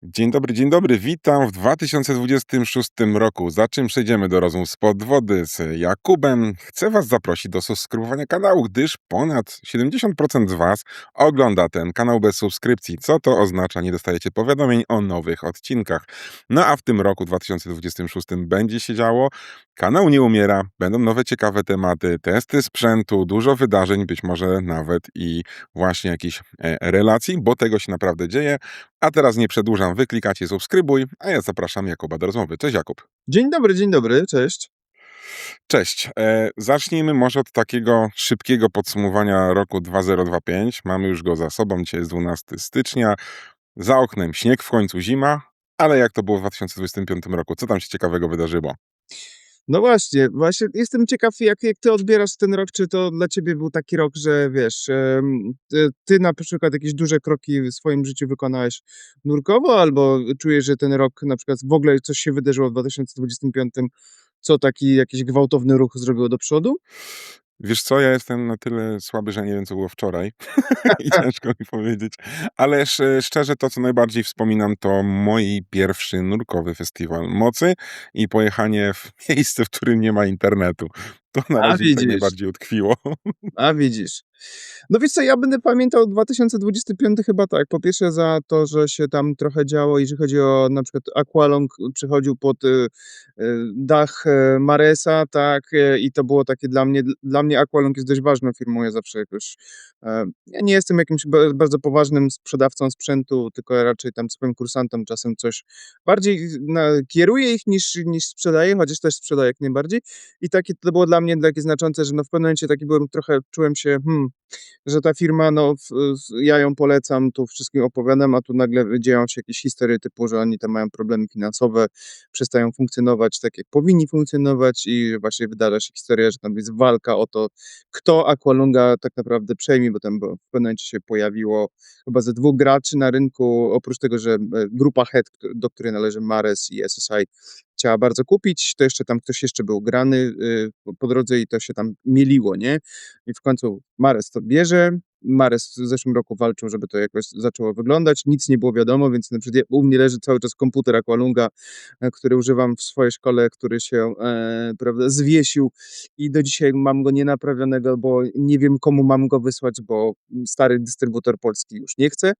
Dzień dobry, dzień dobry. Witam w 2026 roku. Za czym przejdziemy do rozmów spod wody z Jakubem. Chcę Was zaprosić do subskrybowania kanału, gdyż ponad 70% z Was ogląda ten kanał bez subskrypcji. Co to oznacza? Nie dostajecie powiadomień o nowych odcinkach. No a w tym roku 2026 będzie się działo. Kanał nie umiera, będą nowe ciekawe tematy, testy sprzętu, dużo wydarzeń, być może nawet i właśnie jakichś relacji, bo tego się naprawdę dzieje. A teraz nie przedłużam, wy klikacie subskrybuj, a ja zapraszam Jakuba do rozmowy. Cześć Jakub. Dzień dobry, cześć. Cześć. Zacznijmy może od takiego szybkiego podsumowania roku 2025. Mamy już go za sobą, dzisiaj jest 12 stycznia. Za oknem śnieg, w końcu zima, ale jak to było w 2025 roku? Co tam się ciekawego wydarzyło? No właśnie jestem ciekaw, jak ty odbierasz ten rok, czy to dla ciebie był taki rok, że wiesz, ty na przykład jakieś duże kroki w swoim życiu wykonałeś nurkowo, albo czujesz, że ten rok na przykład w ogóle coś się wydarzyło w 2025, co taki jakiś gwałtowny ruch zrobiło do przodu? Wiesz co, ja jestem na tyle słaby, że nie wiem, co było wczoraj i ciężko mi powiedzieć, ale szczerze to, co najbardziej wspominam, to mój pierwszy nurkowy festiwal mocy i pojechanie w miejsce, w którym nie ma internetu. To na A razie mi tak widzisz, najbardziej utkwiło. a widziz. No wiesz co, ja będę pamiętał 2025 chyba tak. Po pierwsze za to, że się tam trochę działo, jeżeli chodzi o na przykład Aqualung przychodził pod dach Maresa, tak, i to było takie dla mnie Aqualung jest dość ważną firmą. Ja zawsze jakoś, ja nie jestem jakimś bardzo poważnym sprzedawcą sprzętu, tylko raczej tam swoim kursantom czasem coś bardziej kieruję ich niż sprzedaję, chociaż też sprzedaję jak najbardziej. I takie to było dla mnie takie znaczące, że no w pewnym momencie taki byłem trochę, czułem się, że ta firma, no, ja ją polecam, tu wszystkim opowiadam, a tu nagle dzieją się jakieś historie typu, że oni tam mają problemy finansowe, przestają funkcjonować tak, jak powinni funkcjonować i właśnie wydarza się historia, że tam jest walka o to, kto Aqualunga tak naprawdę przejmie, bo tam w pewnym momencie się pojawiło chyba ze 2 graczy na rynku, oprócz tego, że grupa Head, do której należy Mares i SSI, chciała bardzo kupić, to jeszcze tam ktoś jeszcze był grany po drodze i to się tam mieliło, nie? I w końcu Mares to bierze. Mares w zeszłym roku walczył, żeby to jakoś zaczęło wyglądać. Nic nie było wiadomo, więc na przykład u mnie leży cały czas komputer Aqualunga, który używam w swojej szkole, który się, prawda, zwiesił i do dzisiaj mam go nienaprawionego, bo nie wiem, komu mam go wysłać, bo stary dystrybutor polski już nie chce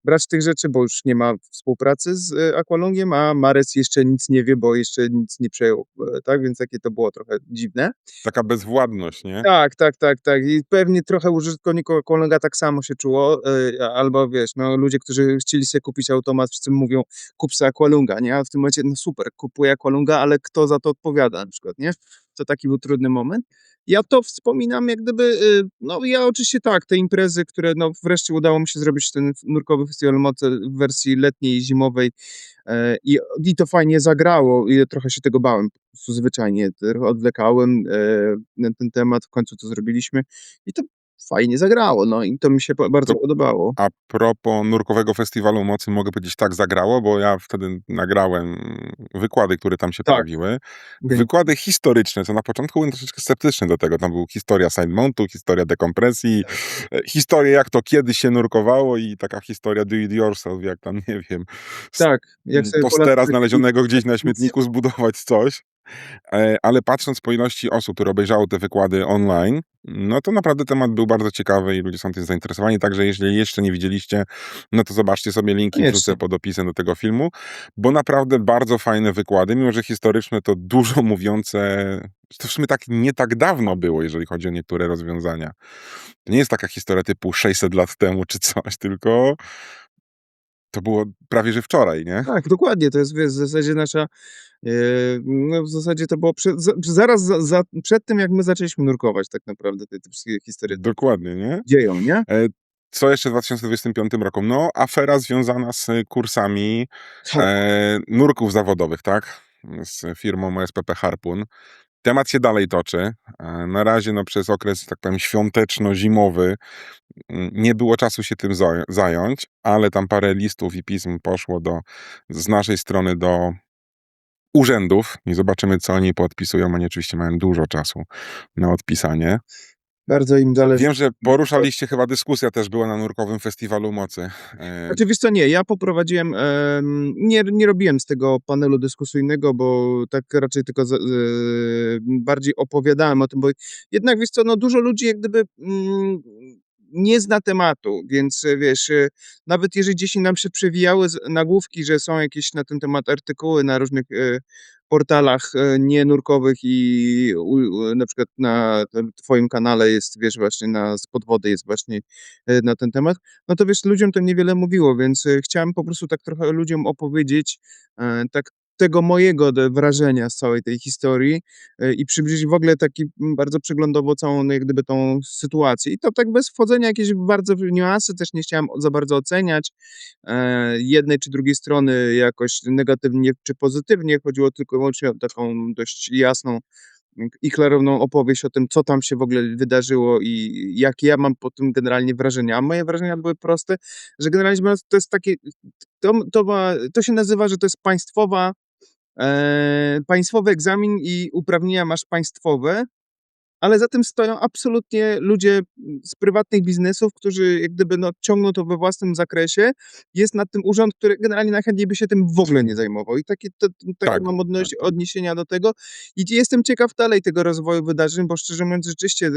brać tych rzeczy, bo już nie ma współpracy z Aqualungiem, a Mares jeszcze nic nie wie, bo jeszcze nic nie przejął, tak? Więc takie to było trochę dziwne. Taka bezwładność, nie? Tak. I pewnie trochę użytkowników Aqualunga tak samo się czuło, albo wiesz, no ludzie, którzy chcieli sobie kupić automat, wszyscy mówią: "Kup se Aqualunga", nie? A w tym momencie, no super, kupuję Aqualunga, ale kto za to odpowiada na przykład, nie? To taki był trudny moment. Ja to wspominam jak gdyby, no ja oczywiście tak, te imprezy, które no wreszcie udało mi się zrobić ten nurkowy festiwal mocy w wersji letniej i zimowej, i to fajnie zagrało i trochę się tego bałem po prostu zwyczajnie, trochę odwlekałem, ten temat, w końcu to zrobiliśmy i to fajnie zagrało, no i to mi się bardzo To podobało. a propos nurkowego festiwalu mocy, mogę powiedzieć, tak zagrało, bo ja wtedy nagrałem wykłady, które tam się Tak, pojawiły. okej. Wykłady historyczne, co na początku byłem troszeczkę sceptyczny do tego. Tam był historia side mountu, historia dekompresji, Tak. historia jak to kiedyś się nurkowało i taka historia do it yourself, jak tam, nie wiem, z Tak, jak sobie Polacy tostera zaczęli znalezionego gdzieś na definicję. śmietniku zbudować coś. Ale patrząc po ilości osób, które obejrzało te wykłady online, no to naprawdę temat był bardzo ciekawy i ludzie są tym zainteresowani. Także jeśli jeszcze nie widzieliście, no to zobaczcie sobie linki, Koniecznie. wrzucę pod opisem do tego filmu, bo naprawdę bardzo fajne wykłady, mimo że historyczne, to dużo mówiące. To w sumie tak nie tak dawno było, jeżeli chodzi o niektóre rozwiązania. To nie jest taka historia typu 600 lat temu czy coś, tylko to było prawie że wczoraj, nie? Tak, dokładnie, to jest, wiesz, w zasadzie nasza, no w zasadzie to było zaraz przed tym, jak my zaczęliśmy nurkować tak naprawdę, te wszystkie historie tam się Dokładnie, nie? dzieją, nie? E, Co jeszcze w 2025 roku? No, afera związana z kursami Tak. nurków zawodowych, tak? Z firmą SPP Harpun. Temat się dalej toczy. Na razie no, przez okres, tak powiem, świąteczno-zimowy nie było czasu się tym zająć, ale tam parę listów i pism poszło z naszej strony do urzędów i zobaczymy, co oni podpisują. Oni oczywiście mają dużo czasu na odpisanie. Bardzo im zależy. Wiem, że poruszaliście chyba dyskusja też była na Nurkowym Festiwalu Mocy. Znaczy wiesz co, nie, ja poprowadziłem, nie robiłem z tego panelu dyskusyjnego, bo tak raczej tylko bardziej opowiadałem o tym, bo jednak wiesz co, no dużo ludzi jak gdyby nie zna tematu, więc wiesz, nawet jeżeli gdzieś nam się przewijały nagłówki, że są jakieś na ten temat artykuły na różnych portalach nienurkowych i na przykład na twoim kanale jest, wiesz, właśnie Spod Wody jest właśnie na ten temat, no to wiesz, ludziom to niewiele mówiło, więc chciałem po prostu tak trochę ludziom opowiedzieć, tak tego mojego wrażenia z całej tej historii i przybliżyć w ogóle taki bardzo przeglądowo całą, no, jak gdyby tą sytuację. I to tak bez wchodzenia jakieś bardzo w niuanse, też nie chciałem za bardzo oceniać jednej czy drugiej strony jakoś negatywnie czy pozytywnie. Chodziło tylko i wyłącznie o taką dość jasną i klarowną opowieść o tym, co tam się w ogóle wydarzyło i jakie ja mam po tym generalnie wrażenia. A moje wrażenia były proste, że generalnie rzecz biorąc to jest takie, to się nazywa, że to jest państwowy egzamin i uprawnienia masz państwowe, ale za tym stoją absolutnie ludzie z prywatnych biznesów, którzy jak gdyby, no, ciągną to we własnym zakresie. Jest nad tym urząd, który generalnie najchętniej by się tym w ogóle nie zajmował i takie Tak, mam tak. odniesienia do tego i jestem ciekaw dalej tego rozwoju wydarzeń, bo szczerze mówiąc rzeczywiście,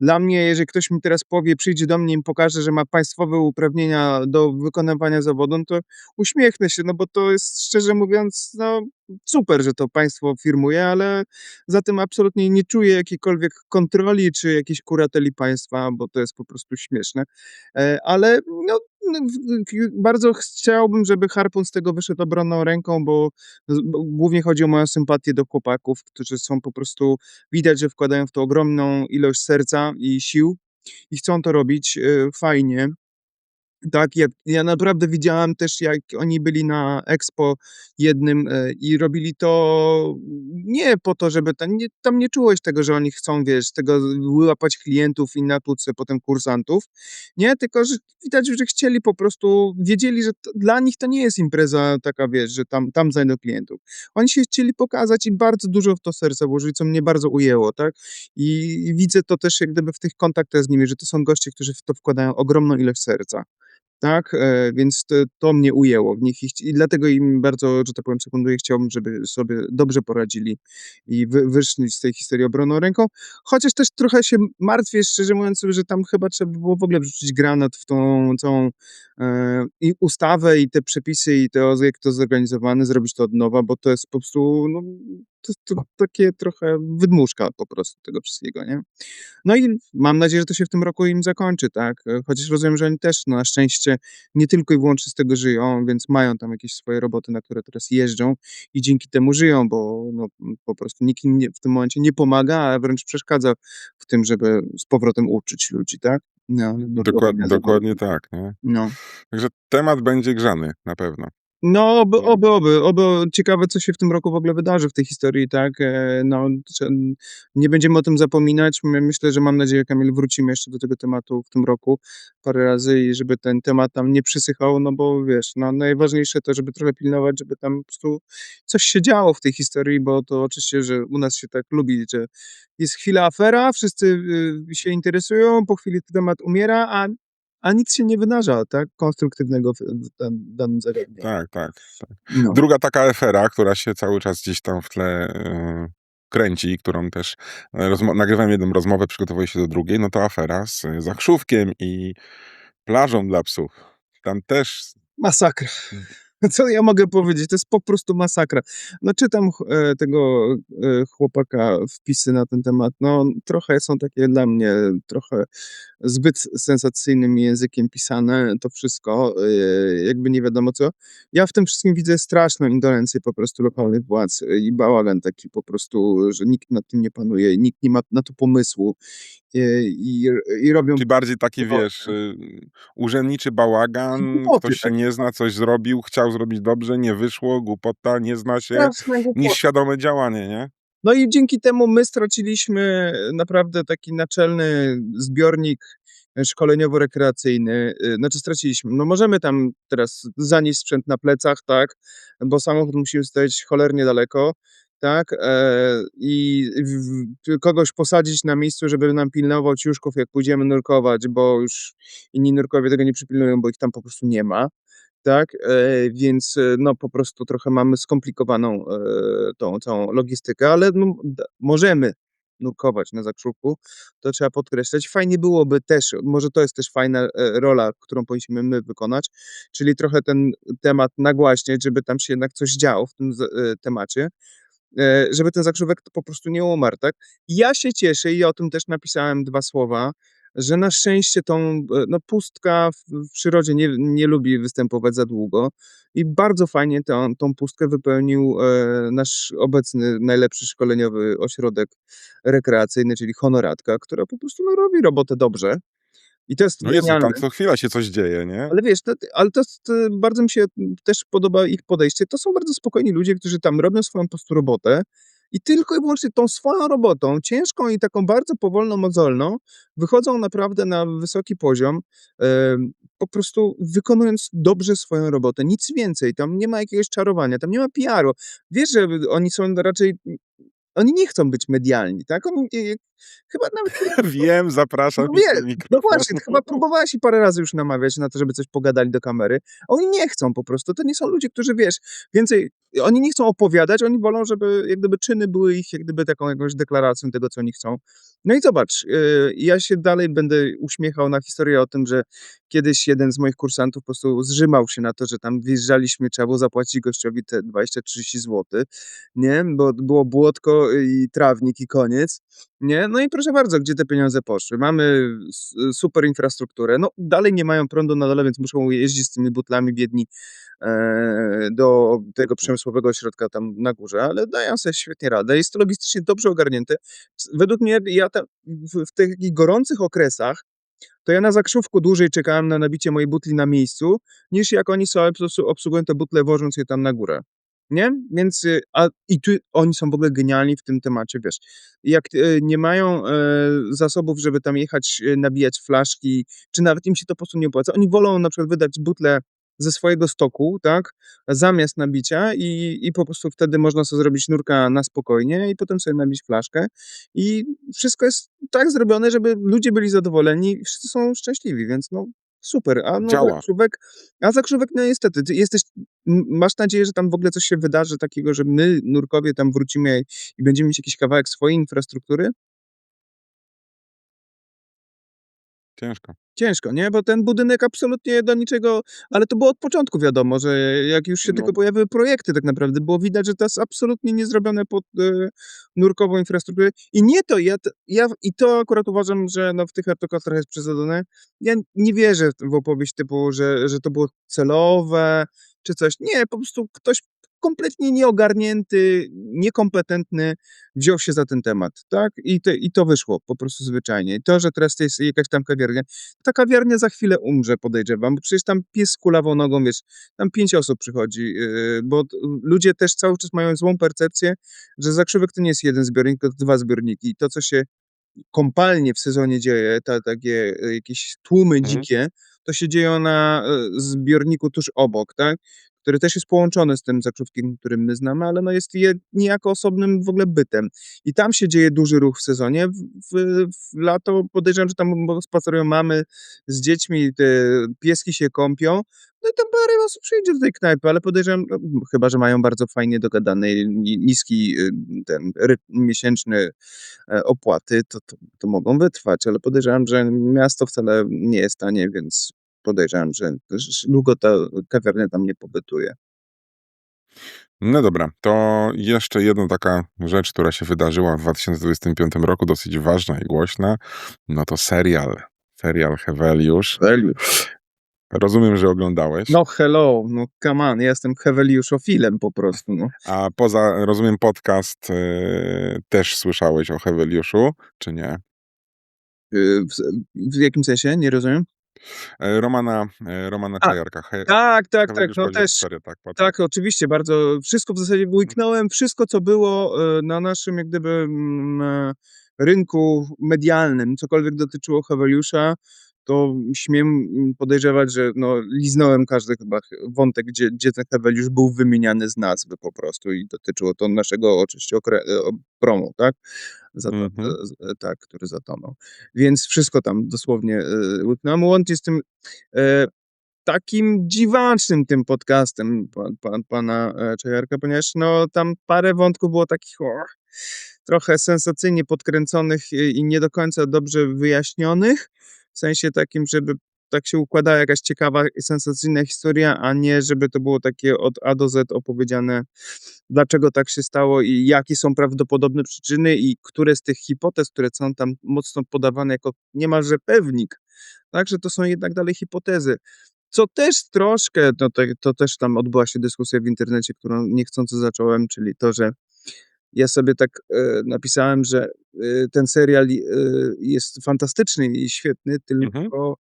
dla mnie, jeżeli ktoś mi teraz powie, przyjdzie do mnie i mi pokaże, że ma państwowe uprawnienia do wykonywania zawodu, no to uśmiechnę się, no bo to jest, szczerze mówiąc, no, super, że to państwo firmuje, ale za tym absolutnie nie czuję jakiejkolwiek kontroli czy jakiejś kurateli państwa, bo to jest po prostu śmieszne. Ale no, bardzo chciałbym, żeby Harpun z tego wyszedł obronną ręką, bo głównie chodzi o moją sympatię do chłopaków, którzy są po prostu, widać, że wkładają w to ogromną ilość serca i sił i chcą to robić fajnie. Tak, ja naprawdę widziałem też, jak oni byli na Expo jednym, i robili to nie po to, żeby tam nie czułeś tego, że oni chcą, wiesz, tego wyłapać klientów i natłuc se potem kursantów, nie, tylko że widać, że chcieli po prostu, wiedzieli, że dla nich to nie jest impreza taka, wiesz, że tam znajdą klientów. Oni się chcieli pokazać i bardzo dużo w to serca włożyli, co mnie bardzo ujęło, tak? I widzę to też jak gdyby w tych kontaktach z nimi, że to są goście, którzy w to wkładają ogromną ilość serca. Tak, więc to mnie ujęło w nich i dlatego im bardzo, że tak powiem, sekunduję. Chciałbym, żeby sobie dobrze poradzili i wyszli z tej historii obronną ręką. Chociaż też trochę się martwię, szczerze mówiąc, że tam chyba trzeba by było w ogóle wrzucić granat w tą całą i ustawę, i te przepisy, i jak to zorganizowane, zrobić to od nowa, bo to jest po prostu, no, to takie trochę wydmuszka po prostu tego wszystkiego, nie? No i mam nadzieję, że to się w tym roku im zakończy, tak? Chociaż rozumiem, że oni też, no, na szczęście nie tylko i wyłącznie z tego żyją, więc mają tam jakieś swoje roboty, na które teraz jeżdżą i dzięki temu żyją, bo no, po prostu nikt im w tym momencie nie pomaga, a wręcz przeszkadza w tym, żeby z powrotem uczyć ludzi, tak? No, nurkowania Dokładnie zawodu. tak, nie? No. Także temat będzie grzany na pewno. No, Mm, oby. Ciekawe, co się w tym roku w ogóle wydarzy w tej historii, tak? No, nie będziemy o tym zapominać. Myślę, że mam nadzieję, Kamil, wrócimy jeszcze do tego tematu w tym roku parę razy i żeby ten temat tam nie przysychał, no bo wiesz, no, najważniejsze to, żeby trochę pilnować, żeby tam po prostu coś się działo w tej historii, bo to oczywiście, że u nas się tak lubi, że jest chwila afera, wszyscy się interesują, po chwili ten temat umiera, a nic się nie wydarza, tak, konstruktywnego w danym zagadnieniu. tak, tak, tak. No. Druga taka afera, która się cały czas gdzieś tam w tle kręci, którą też nagrywałem jedną rozmowę, przygotowuję się do drugiej, no to afera z Zakrzówkiem i plażą dla psów. Tam też Masakra. Co ja mogę powiedzieć? To jest po prostu masakra. No czytam tego chłopaka wpisy na ten temat. No trochę są takie dla mnie trochę zbyt sensacyjnym językiem pisane to wszystko, jakby nie wiadomo co. Ja w tym wszystkim widzę straszną indolencję po prostu lokalnych władz i bałagan taki po prostu, że nikt nad tym nie panuje, nikt nie ma na to pomysłu i robią czyli bardziej taki, wiesz, głupoty. urzędniczy bałagan, Głupoty ktoś się takie, nie zna, coś zrobił, chciał zrobić dobrze, nie wyszło, głupota, nie zna się, straszne niż głupoty. świadome działanie, nie? No i dzięki temu my straciliśmy naprawdę taki naczelny zbiornik szkoleniowo-rekreacyjny. Znaczy straciliśmy. No możemy tam teraz zanieść sprzęt na plecach, tak, bo samochód musimy stawiać cholernie daleko. tak, i kogoś posadzić na miejscu, żeby nam pilnował ciuszków, jak pójdziemy nurkować, bo już inni nurkowie tego nie przypilnują, bo ich tam po prostu nie ma, tak, więc, no, po prostu trochę mamy skomplikowaną, tą całą logistykę, ale no, możemy nurkować na Zakrzówku, to trzeba podkreślać. Fajnie byłoby też, może to jest też fajna, rola, którą powinniśmy my wykonać, czyli trochę ten temat nagłaśniać, żeby tam się jednak coś działo w tym temacie, żeby ten Zakrzówek po prostu nie umarł, tak. I ja się cieszę i o tym też napisałem 2 słowa, że na szczęście tą, no, pustka w przyrodzie nie lubi występować za długo i bardzo fajnie tą pustkę wypełnił, nasz obecny najlepszy szkoleniowy ośrodek rekreacyjny, czyli Honoratka, która po prostu, no, robi robotę dobrze i to jest No Jezu, genialne. tam co chwila się coś dzieje, nie? Ale wiesz, ale to jest, bardzo mi się też podoba ich podejście. To są bardzo spokojni ludzie, którzy tam robią swoją po prostu robotę i tylko i wyłącznie tą swoją robotą, ciężką i taką bardzo powolną, mozolną, wychodzą naprawdę na wysoki poziom, po prostu wykonując dobrze swoją robotę, nic więcej. Tam nie ma jakiegoś czarowania, tam nie ma PR-u. Wiesz, że oni są raczej oni nie chcą być medialni, tak? Oni, chyba nawet Wiem, zapraszam no ich wie, ten no mikrofon. właśnie, ty chyba próbowałaś ich parę razy już namawiać na to, żeby coś pogadali do kamery, a oni nie chcą po prostu. To nie są ludzie, którzy, wiesz, więcej oni nie chcą opowiadać, oni wolą, żeby jak gdyby czyny były ich jak gdyby taką jakąś deklaracją tego, co oni chcą. No i zobacz, ja się dalej będę uśmiechał na historię o tym, że kiedyś jeden z moich kursantów po prostu zżymał się na to, że tam wjeżdżaliśmy, trzeba było zapłacić gościowi te 20-30 zł, nie, bo było błotko i trawnik i koniec. Nie? No i proszę bardzo, gdzie te pieniądze poszły? Mamy super infrastrukturę. No, dalej nie mają prądu na dole, więc muszą jeździć z tymi butlami biedni, do tego przemysłowego ośrodka tam na górze, ale dają sobie świetnie radę. Jest to logistycznie dobrze ogarnięte. Według mnie ja tam w tych takich gorących okresach to ja na Zakrzówku dłużej czekałem na nabicie mojej butli na miejscu, niż jak oni sobie po prostu obsługują te butle, wożąc je tam na górę. Nie? Więc, i tu oni są w ogóle genialni w tym temacie, wiesz. Jak, nie mają, zasobów, żeby tam jechać, nabijać flaszki, czy nawet im się to po prostu nie opłaca, oni wolą na przykład wydać butlę ze swojego stoku, tak, zamiast nabicia i po prostu wtedy można sobie zrobić nurka na spokojnie i potem sobie nabić flaszkę i wszystko jest tak zrobione, żeby ludzie byli zadowoleni i wszyscy są szczęśliwi, więc no super. Działa. Zakrzówek, no niestety, ty jesteś masz nadzieję, że tam w ogóle coś się wydarzy takiego, że my, nurkowie, tam wrócimy i będziemy mieć jakiś kawałek swojej infrastruktury? Ciężko. Ciężko, nie? Bo ten budynek absolutnie do niczego, ale to było od początku wiadomo, że jak już się No, tylko pojawiły projekty tak naprawdę, było widać, że to jest absolutnie nie zrobione pod, nurkową infrastrukturę i nie to, ja i to akurat uważam, że no w tych artykułach trochę jest przesadzone. Ja nie wierzę w opowieść typu, że to było celowe czy coś. Nie, po prostu ktoś kompletnie nieogarnięty, niekompetentny wziął się za ten temat, tak? I to wyszło po prostu zwyczajnie. I to, że teraz to jest jakaś tam kawiarnia, ta kawiarnia za chwilę umrze, podejrzewam, bo przecież tam pies z kulawą nogą, wiesz, tam 5 osób przychodzi, bo ludzie też cały czas mają złą percepcję, że Zakrzówek to nie jest jeden zbiornik, tylko 2 zbiorniki. I to, co się kompalnie w sezonie dzieje, takie, jakieś tłumy mhm. dzikie, to się dzieją na, zbiorniku tuż obok, tak, który też jest połączony z tym Zakrzówkiem, który my znamy, ale no jest niejako osobnym w ogóle bytem. I tam się dzieje duży ruch w sezonie. W lato podejrzewam, że tam spacerują mamy z dziećmi, te pieski się kąpią, no i tam parę osób przyjdzie do tej knajpy, ale podejrzewam, no, chyba że mają bardzo fajnie dogadany niski, ten rytm miesięczny, opłaty, to mogą wytrwać, ale podejrzewam, że miasto wcale nie jest tanie, więc podejrzewam, że też długo ta kawiarnia tam nie pobytuje. No dobra, to jeszcze jedna taka rzecz, która się wydarzyła w 2025 roku, dosyć ważna i głośna, no to serial Heweliusz. Rozumiem, że oglądałeś, No hello, no come on, ja jestem Heweliuszofilem po prostu, no. a poza, rozumiem, podcast, też słyszałeś o Heweliuszu, czy nie? W jakim sensie? Nie rozumiem. Romana A, Czajarka. tak, Heweliusz no chodzi o też historię, tak, podcast. tak, oczywiście, bardzo wszystko w zasadzie łyknąłem, wszystko co było, na naszym jak gdyby, rynku medialnym, cokolwiek dotyczyło Heweliusza, to śmiem podejrzewać, że no, liznąłem każdy chyba wątek, gdzie ten Heweliusz był wymieniany z nazwy po prostu i dotyczyło to naszego oczywiście promu, tak? Mhm. Tak, który zatonął. Więc wszystko tam dosłownie łyknąłem, łącznie z tym e, takim dziwacznym tym podcastem pana Czajarka, ponieważ no, tam parę wątków było takich trochę sensacyjnie podkręconych i nie do końca dobrze wyjaśnionych, w sensie takim, żeby tak się układała jakaś ciekawa i sensacyjna historia, a nie żeby to było takie od A do Z opowiedziane, dlaczego tak się stało i jakie są prawdopodobne przyczyny i które z tych hipotez, które są tam mocno podawane jako niemalże pewnik, tak, że to są jednak dalej hipotezy. Co też troszkę, to też tam odbyła się dyskusja w internecie, którą niechcący zacząłem, czyli to, że ja sobie tak napisałem, że ten serial jest fantastyczny i świetny, Mhm. tylko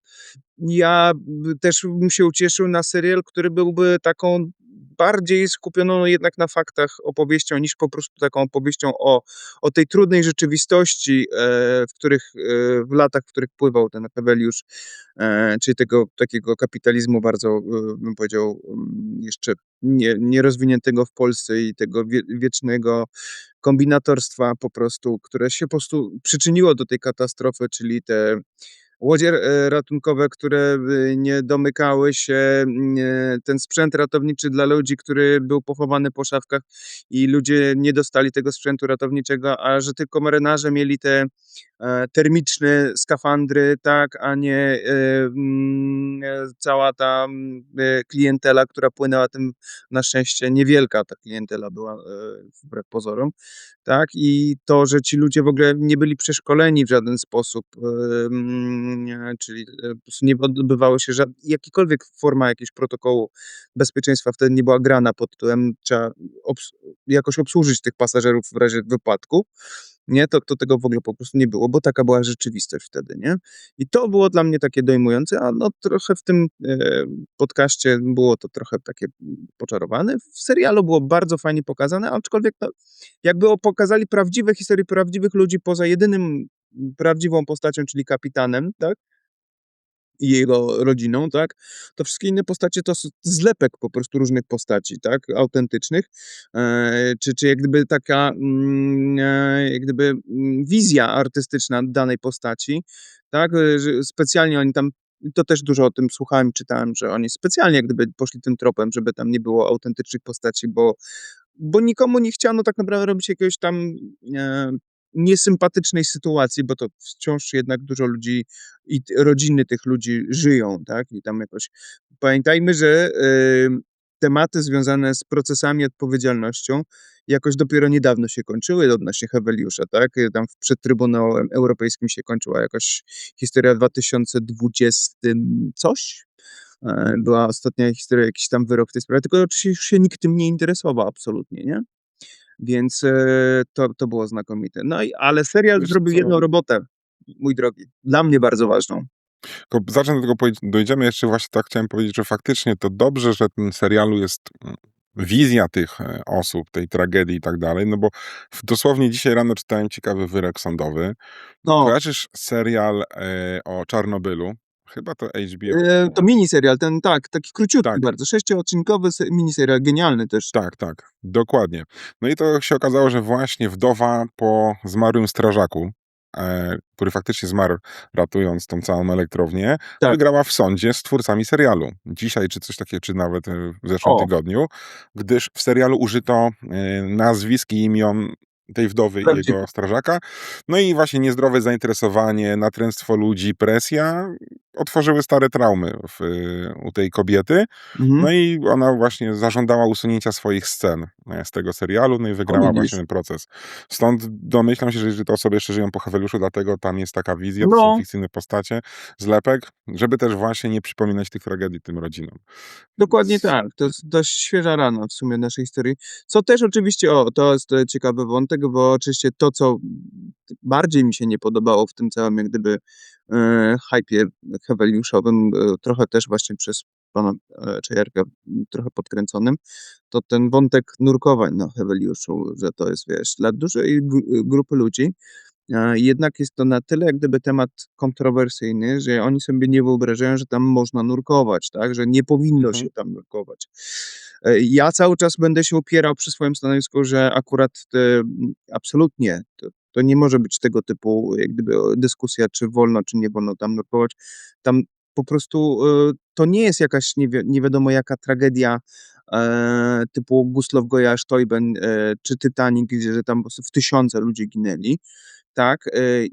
ja też bym się ucieszył na serial, który byłby taką bardziej skupioną jednak na faktach opowieścią, niż po prostu taką opowieścią o tej trudnej rzeczywistości, w latach, w których pływał ten Heweliusz, czyli tego takiego kapitalizmu bardzo, bym powiedział, jeszcze nierozwiniętego w Polsce i tego wiecznego kombinatorstwa po prostu, które się po prostu przyczyniło do tej katastrofy, czyli te łodzie ratunkowe, które nie domykały się, ten sprzęt ratowniczy dla ludzi, który był pochowany po szafkach i ludzie nie dostali tego sprzętu ratowniczego, a że tylko marynarze mieli te termiczne skafandry, tak, a nie cała ta klientela, która płynęła tym, na szczęście niewielka ta klientela była, wbrew pozorom, tak? I to, że ci ludzie w ogóle nie byli przeszkoleni w żaden sposób, czyli po prostu nie odbywało się jakikolwiek forma jakiegoś protokołu bezpieczeństwa wtedy nie była grana pod tytułem trzeba jakoś obsłużyć tych pasażerów w razie wypadku, nie? To tego w ogóle po prostu nie było, bo taka była rzeczywistość wtedy, nie? I to było dla mnie takie dojmujące, a no trochę w tym podcaście było to trochę takie poczarowane. W serialu było bardzo fajnie pokazane, aczkolwiek no, jakby pokazali prawdziwe historie prawdziwych ludzi poza jedynym prawdziwą postacią, czyli kapitanem, tak? I jego rodziną, tak? To wszystkie inne postacie to zlepek po prostu różnych postaci, tak? Autentycznych. Czy jak gdyby taka jak gdyby wizja artystyczna danej postaci, tak? Że specjalnie oni tam to też dużo o tym słuchałem, czytałem, że oni specjalnie jak gdyby poszli tym tropem, żeby tam nie było autentycznych postaci, bo nikomu nie chciano tak naprawdę robić jakiegoś tam e, niesympatycznej sytuacji, bo to wciąż jednak dużo ludzi i rodziny tych ludzi żyją, tak? I tam jakoś pamiętajmy, że tematy związane z procesami odpowiedzialnością jakoś dopiero niedawno się kończyły odnośnie Heweliusza, tak? Tam przed Trybunałem Europejskim się kończyła jakaś historia w 2020 coś, była ostatnia historia, jakiś tam wyrok w tej sprawie, tylko oczywiście już się nikt tym nie interesował absolutnie, nie? Więc to było znakomite. No i ale serial Wiesz zrobił co, jedną robotę, mój drogi, dla mnie bardzo ważną. tylko zacznę do tego dojdziemy jeszcze właśnie tak chciałem powiedzieć, że faktycznie to dobrze, że w tym serialu jest wizja tych osób, tej tragedii i tak dalej, no bo dosłownie dzisiaj rano czytałem ciekawy wyrok sądowy. No, Kojarzysz serial o Czarnobylu? Chyba to HBO to było. miniserial, ten tak, taki króciutki Tak, bardzo, 6-odcinkowy miniserial, genialny też. tak, tak, dokładnie. No i to się okazało, że właśnie wdowa po zmarłym strażaku, który faktycznie zmarł ratując tą całą elektrownię, Tak. wygrała w sądzie z twórcami serialu. Dzisiaj czy coś takiego, czy nawet w zeszłym O, tygodniu, gdyż w serialu użyto nazwisk i imion tej wdowy i prawdziwy. jego strażaka. No i właśnie niezdrowe zainteresowanie, natręctwo ludzi, presja otworzyły stare traumy u tej kobiety. Mhm. No i ona właśnie zażądała usunięcia swoich scen z tego serialu, no i O wygrała właśnie widzisz. ten proces. Stąd domyślam się, że jeżeli te osoby jeszcze żyją po Heweliuszu, dlatego tam jest taka wizja, to są No, fikcyjne postacie, zlepek, żeby też właśnie nie przypominać tych tragedii tym rodzinom. dokładnie Więc tak. To jest dość świeża rana w sumie naszej historii. Co też oczywiście, to jest ciekawy wątek, bo oczywiście to, co bardziej mi się nie podobało w tym całym jak gdyby hypie heweliuszowym, trochę też właśnie przez pana Czajarka trochę podkręconym, to ten wątek nurkowań na Heweliuszu, że to jest, wiesz, dla dużej grupy ludzi, Jednak jest to na tyle jak gdyby temat kontrowersyjny, że oni sobie nie wyobrażają, że tam można nurkować, tak, że nie powinno się Mhm. tam nurkować. Ja cały czas będę się upierał przy swoim stanowisku, że akurat absolutnie to nie może być tego typu jak gdyby dyskusja, czy wolno, czy nie wolno tam nurkować. Tam po prostu to nie jest jakaś nie wiadomo jaka tragedia typu Gustlow Goya Steuben czy Titanic, gdzie że tam po prostu w tysiące ludzi ginęli. Tak,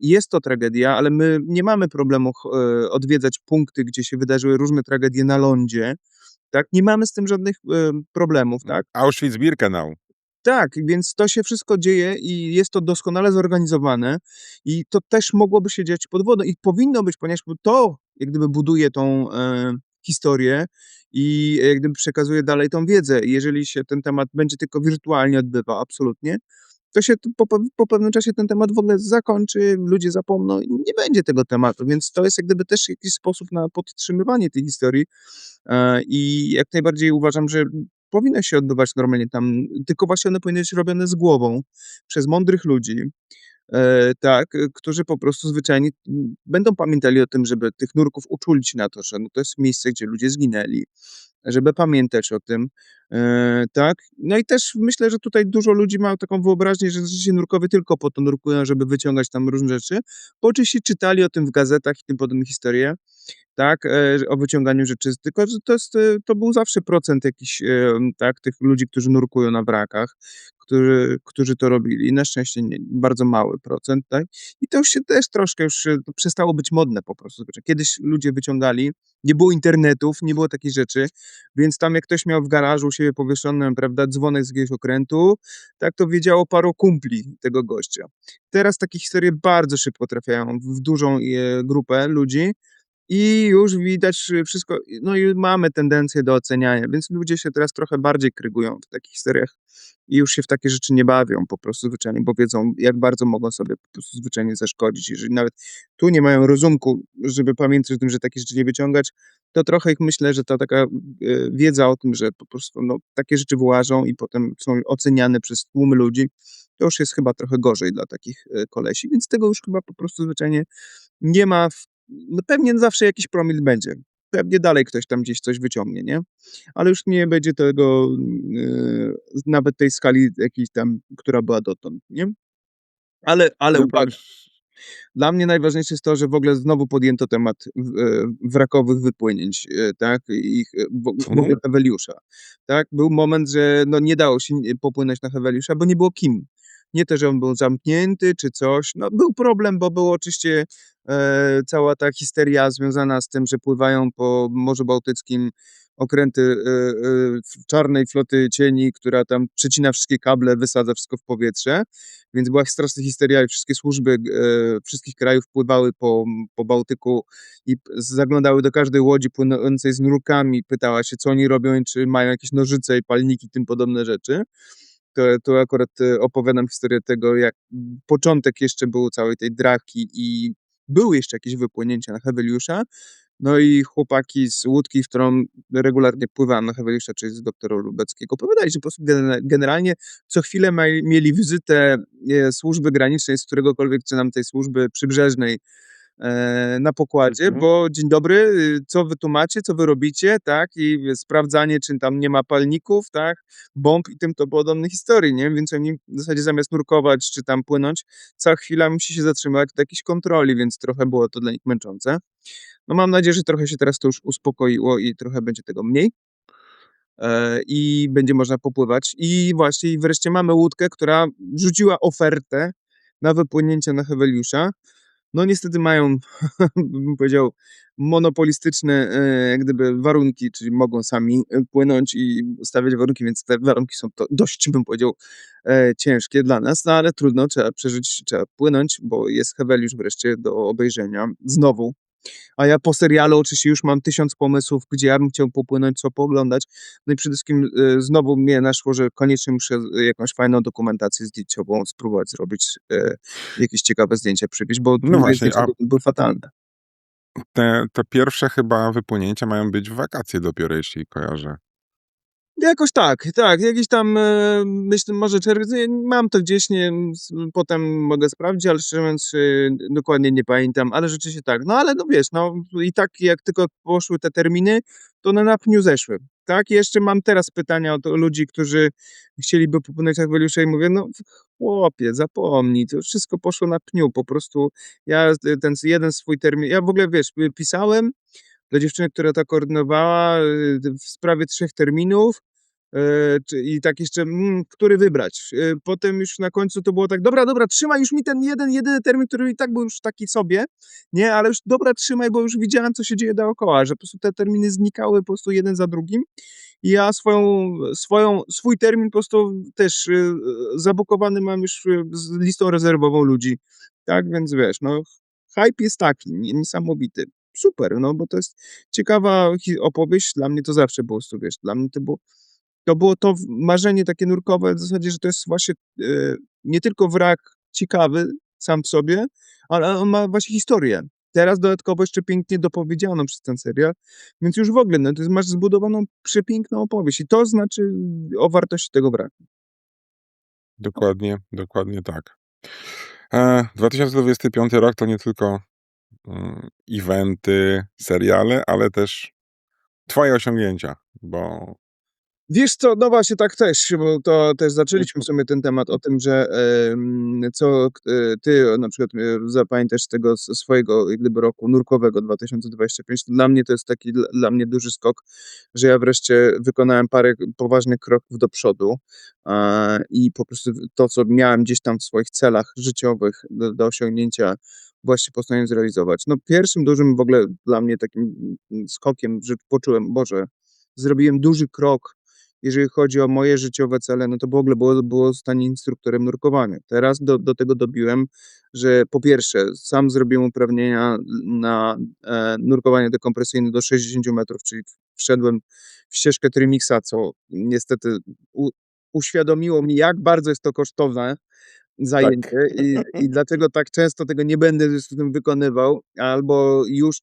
jest to tragedia, ale my nie mamy problemu odwiedzać punkty, gdzie się wydarzyły różne tragedie na lądzie, tak? Nie mamy z tym żadnych problemów, tak? Auschwitz-Birkenau. Tak, więc to się wszystko dzieje i jest to doskonale zorganizowane i to też mogłoby się dziać pod wodą i powinno być, ponieważ to jak gdyby buduje tą historię i jak gdyby przekazuje dalej tą wiedzę. Jeżeli się ten temat będzie tylko wirtualnie odbywał, absolutnie, to się po pewnym czasie ten temat w ogóle zakończy, ludzie zapomną i nie będzie tego tematu, więc to jest jak gdyby też jakiś sposób na podtrzymywanie tej historii i jak najbardziej uważam, że powinno się odbywać normalnie tam, tylko właśnie one powinny być robione z głową, przez mądrych ludzi, tak, którzy po prostu zwyczajnie będą pamiętali o tym, żeby tych nurków uczulić na to, że no to jest miejsce, gdzie ludzie zginęli, żeby pamiętać o tym, tak. No i też myślę, że tutaj dużo ludzi ma taką wyobraźnię, że życie nurkowe tylko po to nurkują, żeby wyciągać tam różne rzeczy, bo oczywiście czytali o tym w gazetach i tym podobne historie, tak, o wyciąganiu rzeczy, tylko że to jest, to był zawsze procent jakiś, tak, tych ludzi, którzy nurkują na wrakach, którzy to robili. Na szczęście nie, bardzo mały procent, tak. I to już się też troszkę już to przestało być modne po prostu. Kiedyś ludzie wyciągali, nie było internetów, nie było takich rzeczy, więc tam jak ktoś miał w garażu u siebie powieszony, prawda, dzwonek z jakiegoś okrętu, tak, to wiedziało paru kumpli tego gościa. Teraz takie historie bardzo szybko trafiają w dużą, grupę ludzi, i już widać wszystko, no i mamy tendencję do oceniania, więc ludzie się teraz trochę bardziej krygują w takich historiach i już się w takie rzeczy nie bawią po prostu zwyczajnie, bo wiedzą, jak bardzo mogą sobie po prostu zwyczajnie zaszkodzić. Jeżeli nawet tu nie mają rozumku, żeby pamiętać o tym, że takie rzeczy nie wyciągać, to trochę ich myślę, że ta taka wiedza o tym, że po prostu no, takie rzeczy wyłażą i potem są oceniane przez tłumy ludzi, to już jest chyba trochę gorzej dla takich kolesi, więc tego już chyba po prostu zwyczajnie nie ma no pewnie zawsze jakiś promil będzie. Pewnie dalej ktoś tam gdzieś coś wyciągnie, nie? Ale już nie będzie tego, nawet tej skali jakiejś tam, która była dotąd, nie? Ale No to uwaga, dla mnie najważniejsze jest to, że w ogóle znowu podjęto temat wrakowych wypłynięć, tak, i ich mówię mhm. Heweliusza, tak? Był moment, że no nie dało się popłynąć na Heweliusza, bo nie było kim. Nie to, że on był zamknięty czy coś, no był problem, bo było oczywiście, cała ta histeria związana z tym, że pływają po Morzu Bałtyckim okręty, czarnej floty cieni, która tam przecina wszystkie kable, wysadza wszystko w powietrze. Więc była straszna histeria i wszystkie służby wszystkich krajów pływały po Bałtyku i zaglądały do każdej łodzi płynącej z nurkami, pytała się, co oni robią i czy mają jakieś nożyce i palniki, tym podobne rzeczy. To akurat opowiadam historię tego, jak początek jeszcze był całej tej draki i były jeszcze jakieś wypłynięcia na Heweliusza. No i chłopaki z łódki, w którą regularnie pływałem na Heweliusza, czyli z doktora Lubeckiego, opowiadali, że po prostu generalnie co chwilę mieli wizytę służby granicznej z któregokolwiek, czy nam tej służby przybrzeżnej na pokładzie, Mhm. bo dzień dobry, co wy tu macie, co wy robicie, tak, i sprawdzanie, czy tam nie ma palników, tak, bomb i tym to podobnych historii, nie, więc oni w zasadzie zamiast nurkować, czy tam płynąć, co chwila musi się zatrzymać do jakiejś kontroli, więc trochę było to dla nich męczące. No mam nadzieję, że trochę się teraz to już uspokoiło i trochę będzie tego mniej, i będzie można popływać. I właśnie i wreszcie mamy łódkę, która rzuciła ofertę na wypłynięcie na Heweliusza. No niestety mają, bym powiedział, monopolistyczne, jak gdyby warunki, czyli mogą sami, płynąć i stawiać warunki, więc te warunki są to dość, bym powiedział, ciężkie dla nas, no ale trudno, trzeba przeżyć, trzeba płynąć, bo jest Heweliusz wreszcie do obejrzenia znowu. A ja po serialu oczywiście już mam 1000 pomysłów, gdzie ja bym chciał popłynąć, co pooglądać. No i przede wszystkim, znowu mnie naszło, że koniecznie muszę jakąś fajną dokumentację zdjęciową spróbować zrobić, jakieś ciekawe zdjęcia przywieźć, bo No moje właśnie, zdjęcia a były fatalne. te pierwsze chyba wypłynięcia mają być w wakacje dopiero, jeśli kojarzę. Jakoś tak, tak, jakiś tam, myślę może czerwiec, mam to gdzieś, nie potem mogę sprawdzić, ale szczerze mówiąc, dokładnie nie pamiętam, ale rzeczywiście tak. No ale no wiesz, no i tak jak tylko poszły te terminy, to one na pniu zeszły, tak? I jeszcze mam teraz pytania od ludzi, którzy chcieliby popłynąć na Weliusza i mówię: "No chłopie, zapomnij, to wszystko poszło na pniu, po prostu ja ten jeden swój termin", ja w ogóle wiesz, pisałem do dziewczyny, która to koordynowała, w sprawie 3 terminów, i tak jeszcze, który wybrać. Potem już na końcu to było tak: "Dobra, dobra, trzymaj już mi ten jeden, jedyny termin, który i tak był już taki sobie, nie, ale już dobra, trzymaj, bo już widziałem, co się dzieje dookoła", że po prostu te terminy znikały po prostu jeden za drugim. I ja swój termin po prostu też, zabukowany mam już, z listą rezerwową ludzi, tak, więc wiesz, no, hype jest taki niesamowity. Super, no, bo to jest ciekawa opowieść. Dla mnie to zawsze było, wiesz, dla mnie to było to marzenie takie nurkowe w zasadzie, że to jest właśnie, nie tylko wrak ciekawy sam w sobie, ale on ma właśnie historię. Teraz dodatkowo jeszcze pięknie dopowiedzianą przez ten serial, więc już w ogóle, no to jest masz zbudowaną przepiękną opowieść i to znaczy o wartości tego wraku. Dokładnie, dokładnie tak. 2025 rok to nie tylko, eventy, seriale, ale też twoje osiągnięcia, bo Wiesz co, no właśnie tak też, bo to też zaczęliśmy sobie ten temat o tym, że, co ty na przykład, zapamiętasz z tego swojego jak gdyby roku nurkowego 2025. Dla mnie to jest taki dla mnie duży skok, że ja wreszcie wykonałem parę poważnych kroków do przodu, i po prostu to, co miałem gdzieś tam w swoich celach życiowych do osiągnięcia, właśnie postanowiłem zrealizować. No pierwszym dużym w ogóle dla mnie takim, skokiem, że poczułem: "Boże, zrobiłem duży krok, jeżeli chodzi o moje życiowe cele, no to w ogóle było zostanie instruktorem nurkowania". Teraz do tego dobiłem, że po pierwsze, sam zrobiłem uprawnienia na, nurkowanie dekompresyjne do 60 metrów, czyli wszedłem w ścieżkę Trimixa, co niestety uświadomiło mi, jak bardzo jest to kosztowne tak. zajęcie i dlaczego tak często tego nie będę z tym wykonywał, albo już,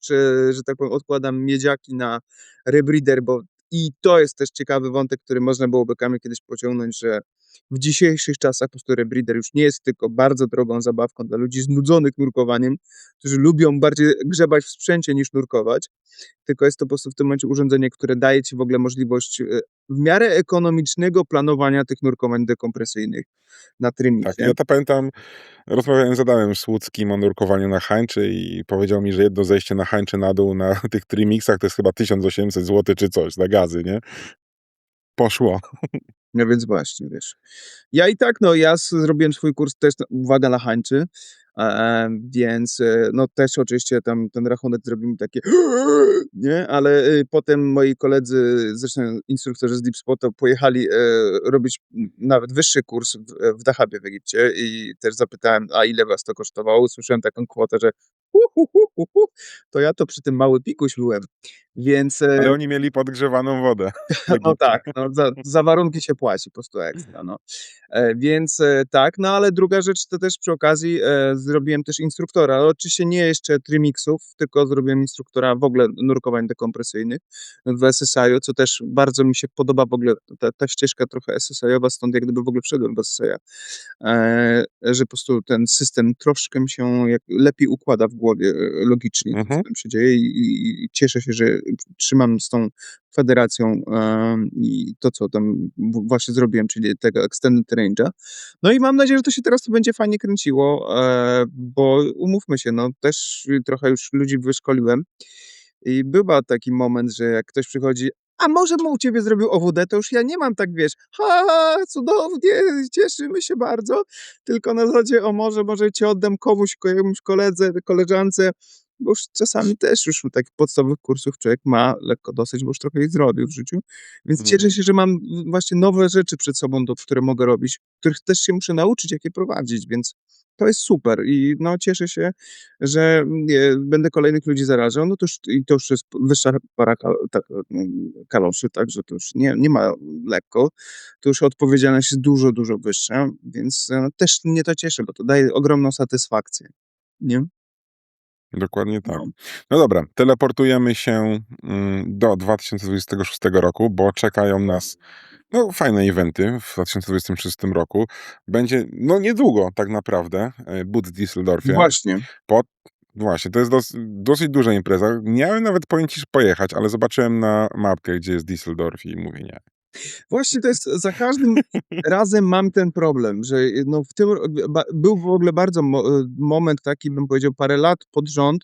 że tak powiem, odkładam miedziaki na rebreather, bo i to jest też ciekawy wątek, który można byłoby, Kamil, kiedyś pociągnąć, że w dzisiejszych czasach po prostu rebreather już nie jest tylko bardzo drogą zabawką dla ludzi znudzonych nurkowaniem, którzy lubią bardziej grzebać w sprzęcie niż nurkować, tylko jest to po prostu w tym momencie urządzenie, które daje ci w ogóle możliwość, w miarę ekonomicznego planowania tych nurkowań dekompresyjnych na Tak, Trimixie. ja to pamiętam, rozmawiałem z Adamem Słudzkim o nurkowaniu na hańczy i powiedział mi, że jedno zejście na hańczy na dół na tych trimixach to jest chyba 1800 zł czy coś za gazy, nie? Poszło. No więc właśnie, wiesz. Ja i tak, no ja zrobiłem swój kurs też, uwaga, na hańczy, więc, no też oczywiście tam ten rachunek zrobił mi takie nie, ale, potem moi koledzy, zresztą instruktorzy z Deep Spota pojechali, robić nawet wyższy kurs w Dahabie w Egipcie i też zapytałem: "A ile was to kosztowało?" Usłyszałem taką kwotę, że to ja to przy tym mały pikuś byłem, więc, Ale oni mieli podgrzewaną wodę w no Egipcie. tak, no za warunki się płaci po prostu ekstra, no. Więc, tak, no ale druga rzecz to też przy okazji, zrobiłem też instruktora. Oczywiście nie jeszcze trimixów, tylko zrobiłem instruktora w ogóle nurkowań dekompresyjnych w SSI-u, co też bardzo mi się podoba w ogóle ta ścieżka trochę SSI-owa, stąd jak gdyby w ogóle wszedłem w SSI-a. Że po prostu ten system troszkę mi się lepiej układa w głowie, logicznie to, co Mhm. tam się dzieje i cieszę się, że trzymam z tą federacją, i to, co tam właśnie zrobiłem, czyli tego extended range'a. No i mam nadzieję, że to się teraz będzie fajnie kręciło, bo umówmy się, no też trochę już ludzi wyszkoliłem i bywa taki moment, że jak ktoś przychodzi: "A może bym u ciebie zrobił OWD?" To już ja nie mam tak, wiesz: "Ha, cudownie, cieszymy się bardzo", tylko na zasadzie: "O może cię oddam komuś, jakiemuś koledze, koleżance", bo już czasami też już takich podstawowych kursów człowiek ma lekko dosyć, bo już trochę ich zrobił w życiu. Więc Mhm. cieszę się, że mam właśnie nowe rzeczy przed sobą, które mogę robić, których też się muszę nauczyć, jak je prowadzić, więc to jest super i no cieszę się, że, będę kolejnych ludzi zarażał, no to już i to już jest wyższa para kaloszy, także to już nie ma lekko. To już odpowiedzialność jest dużo, dużo wyższa, więc, też mnie to cieszy, bo to daje ogromną satysfakcję, nie? Dokładnie tak. No. No dobra, teleportujemy się, do 2026 roku, bo czekają nas, no, fajne eventy w 2026 roku. Będzie, no, niedługo tak naprawdę, Boot w Düsseldorfie. Właśnie. Pod Właśnie, to jest dosyć duża impreza. Miałem nawet powiem ci, że pojechać, ale zobaczyłem na mapkę, gdzie jest Düsseldorf i mówię: "Nie". Właśnie to jest za każdym razem mam ten problem, że no w tym był w ogóle bardzo moment taki, bym powiedział, parę lat pod rząd,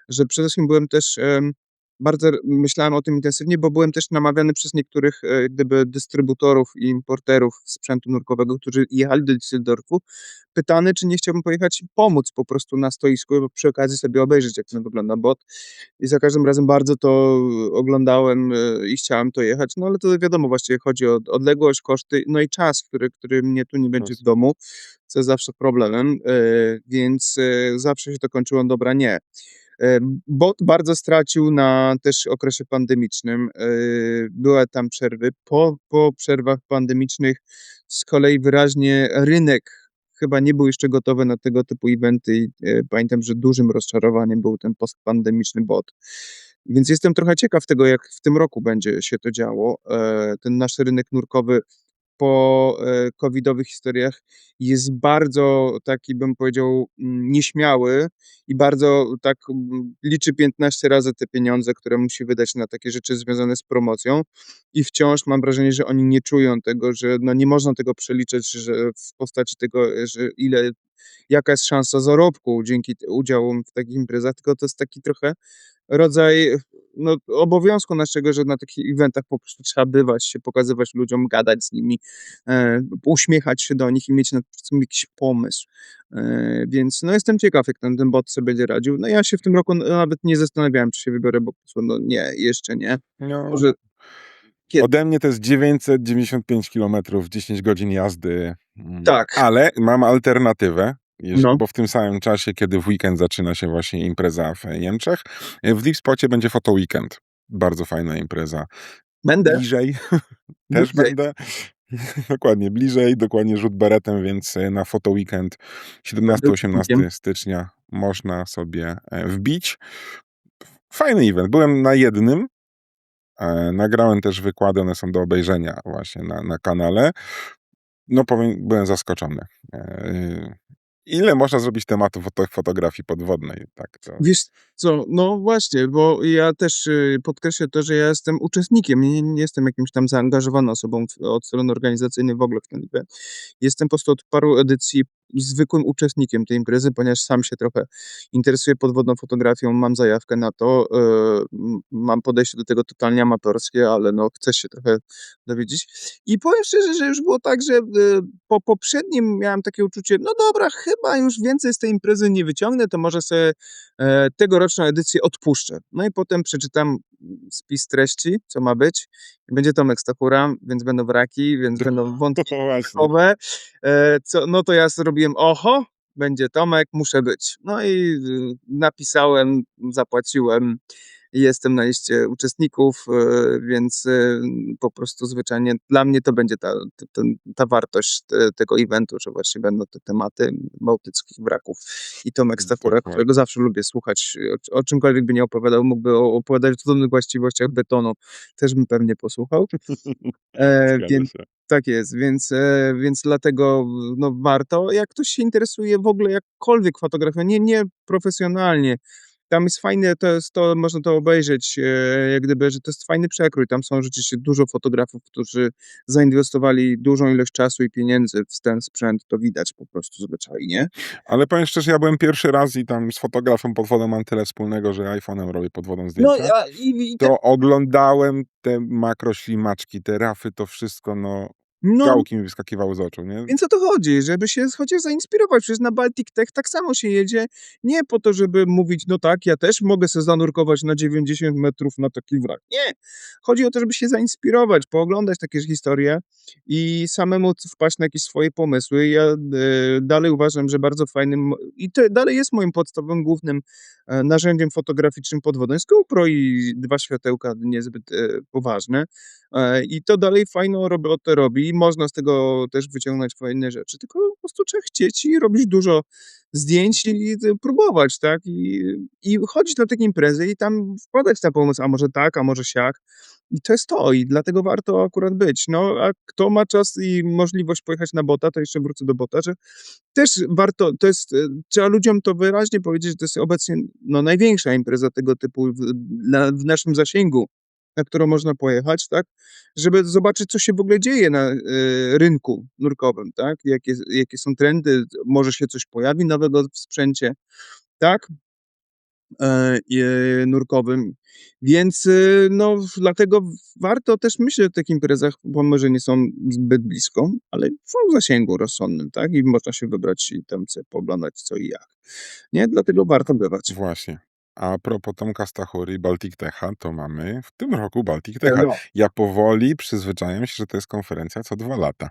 że przede wszystkim byłem też, bardzo myślałem o tym intensywnie, bo byłem też namawiany przez niektórych, jak gdyby dystrybutorów i importerów sprzętu nurkowego, którzy jechali do Düsseldorfu, pytany, czy nie chciałbym pojechać i pomóc po prostu na stoisku, bo przy okazji sobie obejrzeć, jak to wygląda bot. I za każdym razem bardzo to oglądałem, i chciałem to jechać, no ale to wiadomo, właściwie chodzi o odległość, koszty, no i czas, który mnie tu nie będzie w domu, co jest zawsze problemem, więc, zawsze się to kończyło: "Dobra, nie". Bot bardzo stracił na też okresie pandemicznym, były tam przerwy. Po przerwach pandemicznych z kolei wyraźnie rynek chyba nie był jeszcze gotowy na tego typu eventy i, pamiętam, że dużym rozczarowaniem był ten postpandemiczny bot. Więc jestem trochę ciekaw tego, jak w tym roku będzie się to działo. Ten nasz rynek nurkowy po, covidowych historiach jest bardzo taki, bym powiedział, nieśmiały i bardzo tak, liczy 15 razy te pieniądze, które musi wydać na takie rzeczy związane z promocją i wciąż mam wrażenie, że oni nie czują tego, że no nie można tego przeliczyć, że w postaci tego, że jaka jest szansa zarobku dzięki udziałom w takich imprezach, tylko to jest taki trochę rodzaj, no, obowiązku naszego, że na takich eventach po prostu trzeba bywać się, pokazywać ludziom, gadać z nimi, uśmiechać się do nich i mieć nad tym jakiś pomysł. Więc no jestem ciekaw, jak ten bot sobie będzie radził. No ja się w tym roku nawet nie zastanawiałem, czy się wybiorę, bo po prostu no nie, jeszcze nie. No, Może kiedy ode mnie to jest 995 kilometrów, 10 godzin jazdy, tak, ale mam alternatywę, no, bo w tym samym czasie, kiedy w weekend zaczyna się właśnie impreza w Niemczech, w Deep Spocie będzie Photo Weekend. Bardzo fajna impreza. będę Bliżej też bliżej będę. Dokładnie, bliżej, dokładnie rzut beretem, więc na Photo Weekend będę uczestnikiem. 17-18 stycznia można sobie wbić. Fajny event. Byłem na jednym, nagrałem też wykłady, one są do obejrzenia właśnie na kanale. No powiem, byłem zaskoczony. Ile można zrobić tematów fotografii podwodnej, tak to. Wiesz co, no właśnie, bo ja też, podkreślę to, że ja jestem uczestnikiem, nie jestem jakimś tam zaangażowaną osobą od strony organizacyjnej w ogóle w ten event. Jestem po prostu od paru edycji zwykłym uczestnikiem tej imprezy, ponieważ sam się trochę interesuję podwodną fotografią, mam zajawkę na to, mam podejście do tego totalnie amatorskie, ale no chcę się trochę dowiedzieć. I powiem szczerze, że już było tak, że, po poprzednim miałem takie uczucie: "No dobra, chyba już więcej z tej imprezy nie wyciągnę, to może sobie tegoroczną edycję odpuszczę". No i potem przeczytam spis treści, co ma być. Będzie Tomek Stachura, więc będą wraki, więc będą wątki No właśnie. wątkowe. No to ja zrobiłem: "Oho, będzie Tomek, muszę być". No i, napisałem, zapłaciłem i jestem na liście uczestników, więc, po prostu zwyczajnie dla mnie to będzie ta wartość tego eventu, że właśnie będą te tematy bałtyckich wraków i Tomek Stachura, Dokładnie. którego zawsze lubię słuchać, o czymkolwiek by nie opowiadał, mógłby opowiadać o cudownych właściwościach betonu, też bym pewnie posłuchał. Zgadza Więc się. tak jest, więc dlatego, no warto. Jak ktoś się interesuje w ogóle jakkolwiek fotografią, nie profesjonalnie, tam jest fajne, można to obejrzeć, jak gdyby, że to jest fajny przekrój. Tam są rzeczywiście dużo fotografów, którzy zainwestowali dużą ilość czasu i pieniędzy w ten sprzęt, to widać po prostu zwyczajnie. Ale powiem szczerze, ja byłem pierwszy raz i tam z fotografem pod wodą mam tyle wspólnego, że iPhone'em robię pod wodą No, zdjęcia. a i te To oglądałem te makroślimaczki, te rafy, to wszystko, no, no. gałki mi wyskakiwały z oczu, nie? Więc o to chodzi, żeby się chociaż zainspirować. Przecież na Baltic Tech tak samo się jedzie, nie po to, żeby mówić: "No tak, ja też mogę se zanurkować na 90 metrów na taki wrak". Nie. Chodzi o to, żeby się zainspirować, pooglądać takie historie i samemu wpaść na jakieś swoje pomysły. Ja, dalej uważam, że bardzo fajnym i to dalej jest moim podstawowym, głównym, narzędziem fotograficznym pod wodą jest GoPro i 2 światełka niezbyt, poważne. I to dalej fajną robotę robi i można z tego też wyciągnąć fajne rzeczy, tylko po prostu trzeba chcieć i robić dużo zdjęć i próbować, tak? I chodzić na takie imprezy i tam wpadać na pomysł, a może tak, a może siak. I to jest to i dlatego warto akurat być. No, a kto ma czas i możliwość pojechać na BOTA, to jeszcze wrócę do BOTA, że też warto, to jest, trzeba ludziom to wyraźnie powiedzieć, że to jest obecnie, no, największa impreza tego typu w naszym zasięgu, na którą można pojechać, tak, żeby zobaczyć, co się w ogóle dzieje na, rynku nurkowym, tak, jakie są trendy, może się coś pojawi nowego w sprzęcie, tak, nurkowym. Więc, no, dlatego warto też myśleć o takich imprezach, bo może nie są zbyt blisko, ale są w zasięgu rozsądnym, tak, i można się wybrać i tam sobie pooglądać co i jak, nie? Dlatego warto bywać. Właśnie. A propos Tomka Stachury i Baltic Techa, to mamy w tym roku Baltic Techa. No, Ja powoli przyzwyczajam się, że to jest konferencja co 2 lata.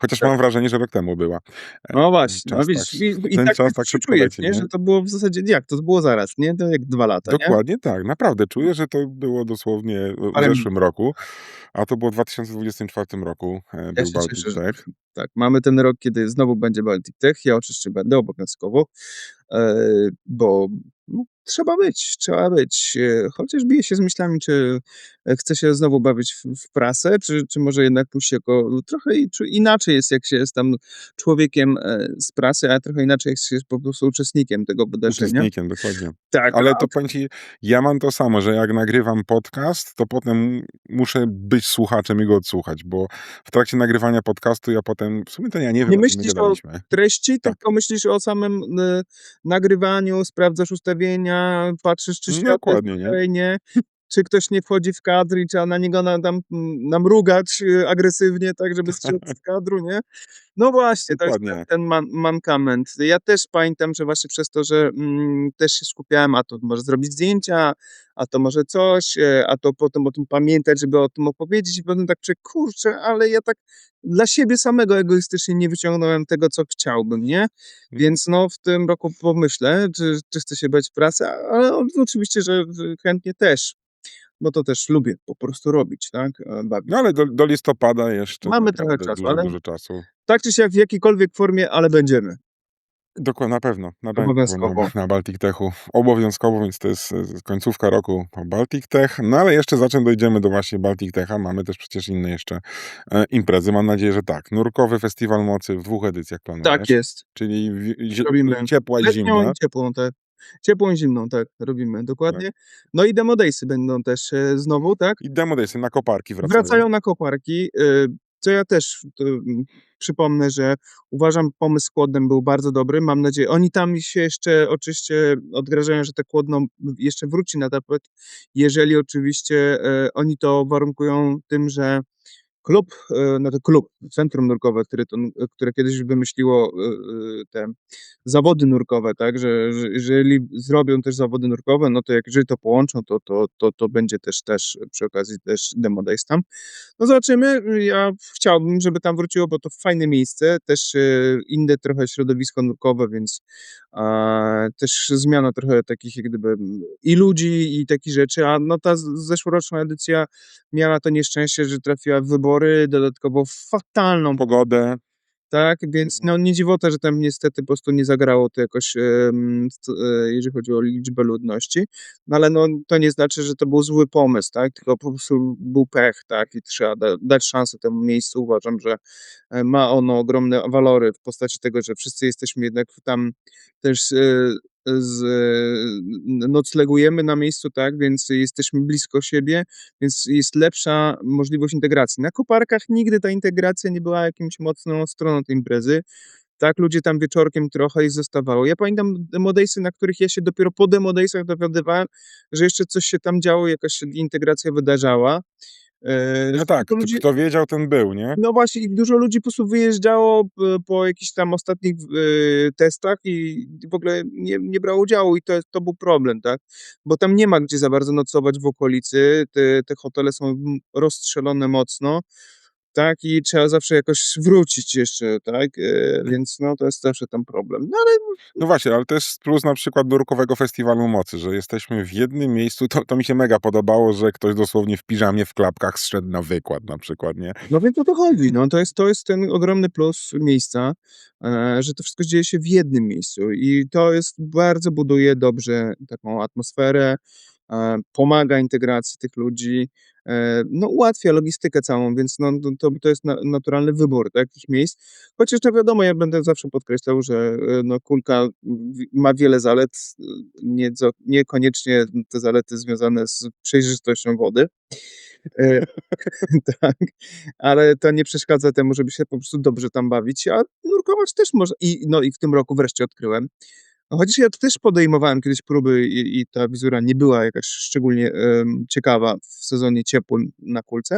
Chociaż tak. mam wrażenie, że rok temu była. No właśnie, no Czas tak widzisz, i ten tak czas też tak się szybko czujesz, leci, nie, nie? że to było w zasadzie jak, to było zaraz, nie? To jak 2 lata, nie? Dokładnie tak, naprawdę czuję, że to było dosłownie w Parę zeszłym miesięcy. roku, a to było w 2024 roku, Ja był się Baltic cieszę, że Tech. tak, mamy ten rok, kiedy znowu będzie Baltic Tech. Ja oczywiście będę obowiązkowo, bo no, trzeba być. Chociaż biję się z myślami, czy chcę się znowu bawić w prasę, czy może jednak pójść jako trochę czy inaczej jest, jak się jest tam człowiekiem z prasy, a trochę inaczej, jak się jest po prostu uczestnikiem tego wydarzenia. Uczestnikiem, dokładnie. Tak, Ale to powiem ci, ja mam to samo, że jak nagrywam podcast, to potem muszę być słuchaczem i go odsłuchać, bo w trakcie nagrywania podcastu ja potem w sumie to ja nie wiem, nie o czym my myślisz o gadaliśmy. treści, Tak, tylko myślisz o samym, nagrywaniu, sprawdzasz ustawienia, patrzysz, czy światło jest dokładnie, nie? okej, nie? Czy ktoś nie wchodzi w kadr i trzeba na niego namrugać, agresywnie, tak, żeby strzec z kadru, nie? No właśnie, to jest Dokładnie. ten mankament. Ja też pamiętam, że właśnie przez to, że, też się skupiałem, a to może zrobić zdjęcia, a to może coś, a to potem o tym pamiętać, żeby o tym opowiedzieć i potem tak kurczę, ale ja tak dla siebie samego egoistycznie nie wyciągnąłem tego, co chciałbym, nie? Więc no, w tym roku pomyślę, czy chcę się brać w pracę, ale oczywiście, że chętnie też, bo to też lubię po prostu robić, tak, bawić. No ale do listopada jeszcze Mamy trochę naprawdę czasu, dużo, ale dużo czasu. tak czy siak w jakiejkolwiek formie, ale będziemy. Na pewno, Obowiązkowo. na Baltic Techu. Obowiązkowo, więc to jest końcówka roku po Baltic Tech. No ale jeszcze zaczem dojdziemy do właśnie Baltic Techa. Mamy też przecież inne jeszcze imprezy. Mam nadzieję, że tak. Nurkowy Festiwal Mocy w 2 edycjach Tak planujesz, jest. czyli Robimy ciepła i letnią i zimna. ciepłą, tak. Ciepłą i zimną, tak, robimy, Tak. dokładnie. No i demo daysy będą też, znowu, tak. I Demo Daysy na koparki wracają. Wracają na koparki, co ja też przypomnę, że uważam pomysł z Kłodnem był bardzo dobry. Mam nadzieję oni tam się jeszcze oczywiście odgrażają, że te Kłodno jeszcze wróci na tapet, jeżeli oczywiście, oni to warunkują tym, że klub, znaczy klub, centrum nurkowe, które kiedyś wymyśliło, te zawody nurkowe, tak, że jeżeli zrobią też zawody nurkowe, no to jeżeli to połączą, to będzie też przy okazji też demo days tam. No zobaczymy. Ja chciałbym, żeby tam wróciło, bo to fajne miejsce, też, inne trochę środowisko nurkowe, więc, też zmiana trochę takich jak gdyby, i ludzi, i takich rzeczy, a no ta zeszłoroczna edycja miała to nieszczęście, że trafiła w wybory, dodatkowo fatalną Pogodę. tak, więc no nie dziwota, że tam niestety po prostu nie zagrało to jakoś, jeżeli chodzi o liczbę ludności, no ale no to nie znaczy, że to był zły pomysł, tak, tylko po prostu był pech, tak, i trzeba dać szansę temu miejscu. Uważam, że, ma ono ogromne walory w postaci tego, że wszyscy jesteśmy jednak tam też, noclegujemy na miejscu, tak, więc jesteśmy blisko siebie, więc jest lepsza możliwość integracji. Na koparkach nigdy ta integracja nie była jakimś mocną stroną tej imprezy. Tak, ludzie tam wieczorkiem trochę i zostawało. Ja pamiętam demo daysy, na których ja się dopiero po demo daysach dowiadywałem, że jeszcze coś się tam działo, jakaś się integracja wydarzała. No tak, Tylko ludzi kto wiedział, ten był, nie? no właśnie i dużo ludzi po prostu wyjeżdżało po jakichś tam ostatnich, testach i w ogóle nie brało udziału i to był problem, tak? Bo tam nie ma gdzie za bardzo nocować w okolicy, te hotele są rozstrzelone mocno. tak, i trzeba zawsze jakoś wrócić jeszcze, tak, więc no to jest zawsze tam problem. No ale No właśnie, ale to jest plus na przykład Nurkowego Festiwalu Mocy, że jesteśmy w jednym miejscu. To mi się mega podobało, że ktoś dosłownie w piżamie, w klapkach zszedł na wykład na przykład, nie? no więc o to chodzi, no to jest ten ogromny plus miejsca, że to wszystko dzieje się w jednym miejscu i to jest bardzo buduje dobrze taką atmosferę, pomaga integracji tych ludzi, no ułatwia logistykę całą, więc no to jest naturalny wybór takich miejsc. Chociaż no wiadomo, ja będę zawsze podkreślał, że, no kulka ma wiele zalet, niekoniecznie te zalety związane z przejrzystością wody. E, tak, ale to nie przeszkadza temu, żeby się po prostu dobrze tam bawić, a nurkować też można. No i w tym roku wreszcie odkryłem, no chociaż ja też podejmowałem kiedyś próby i ta wizura nie była jakaś szczególnie, ciekawa w sezonie ciepłym na kulce,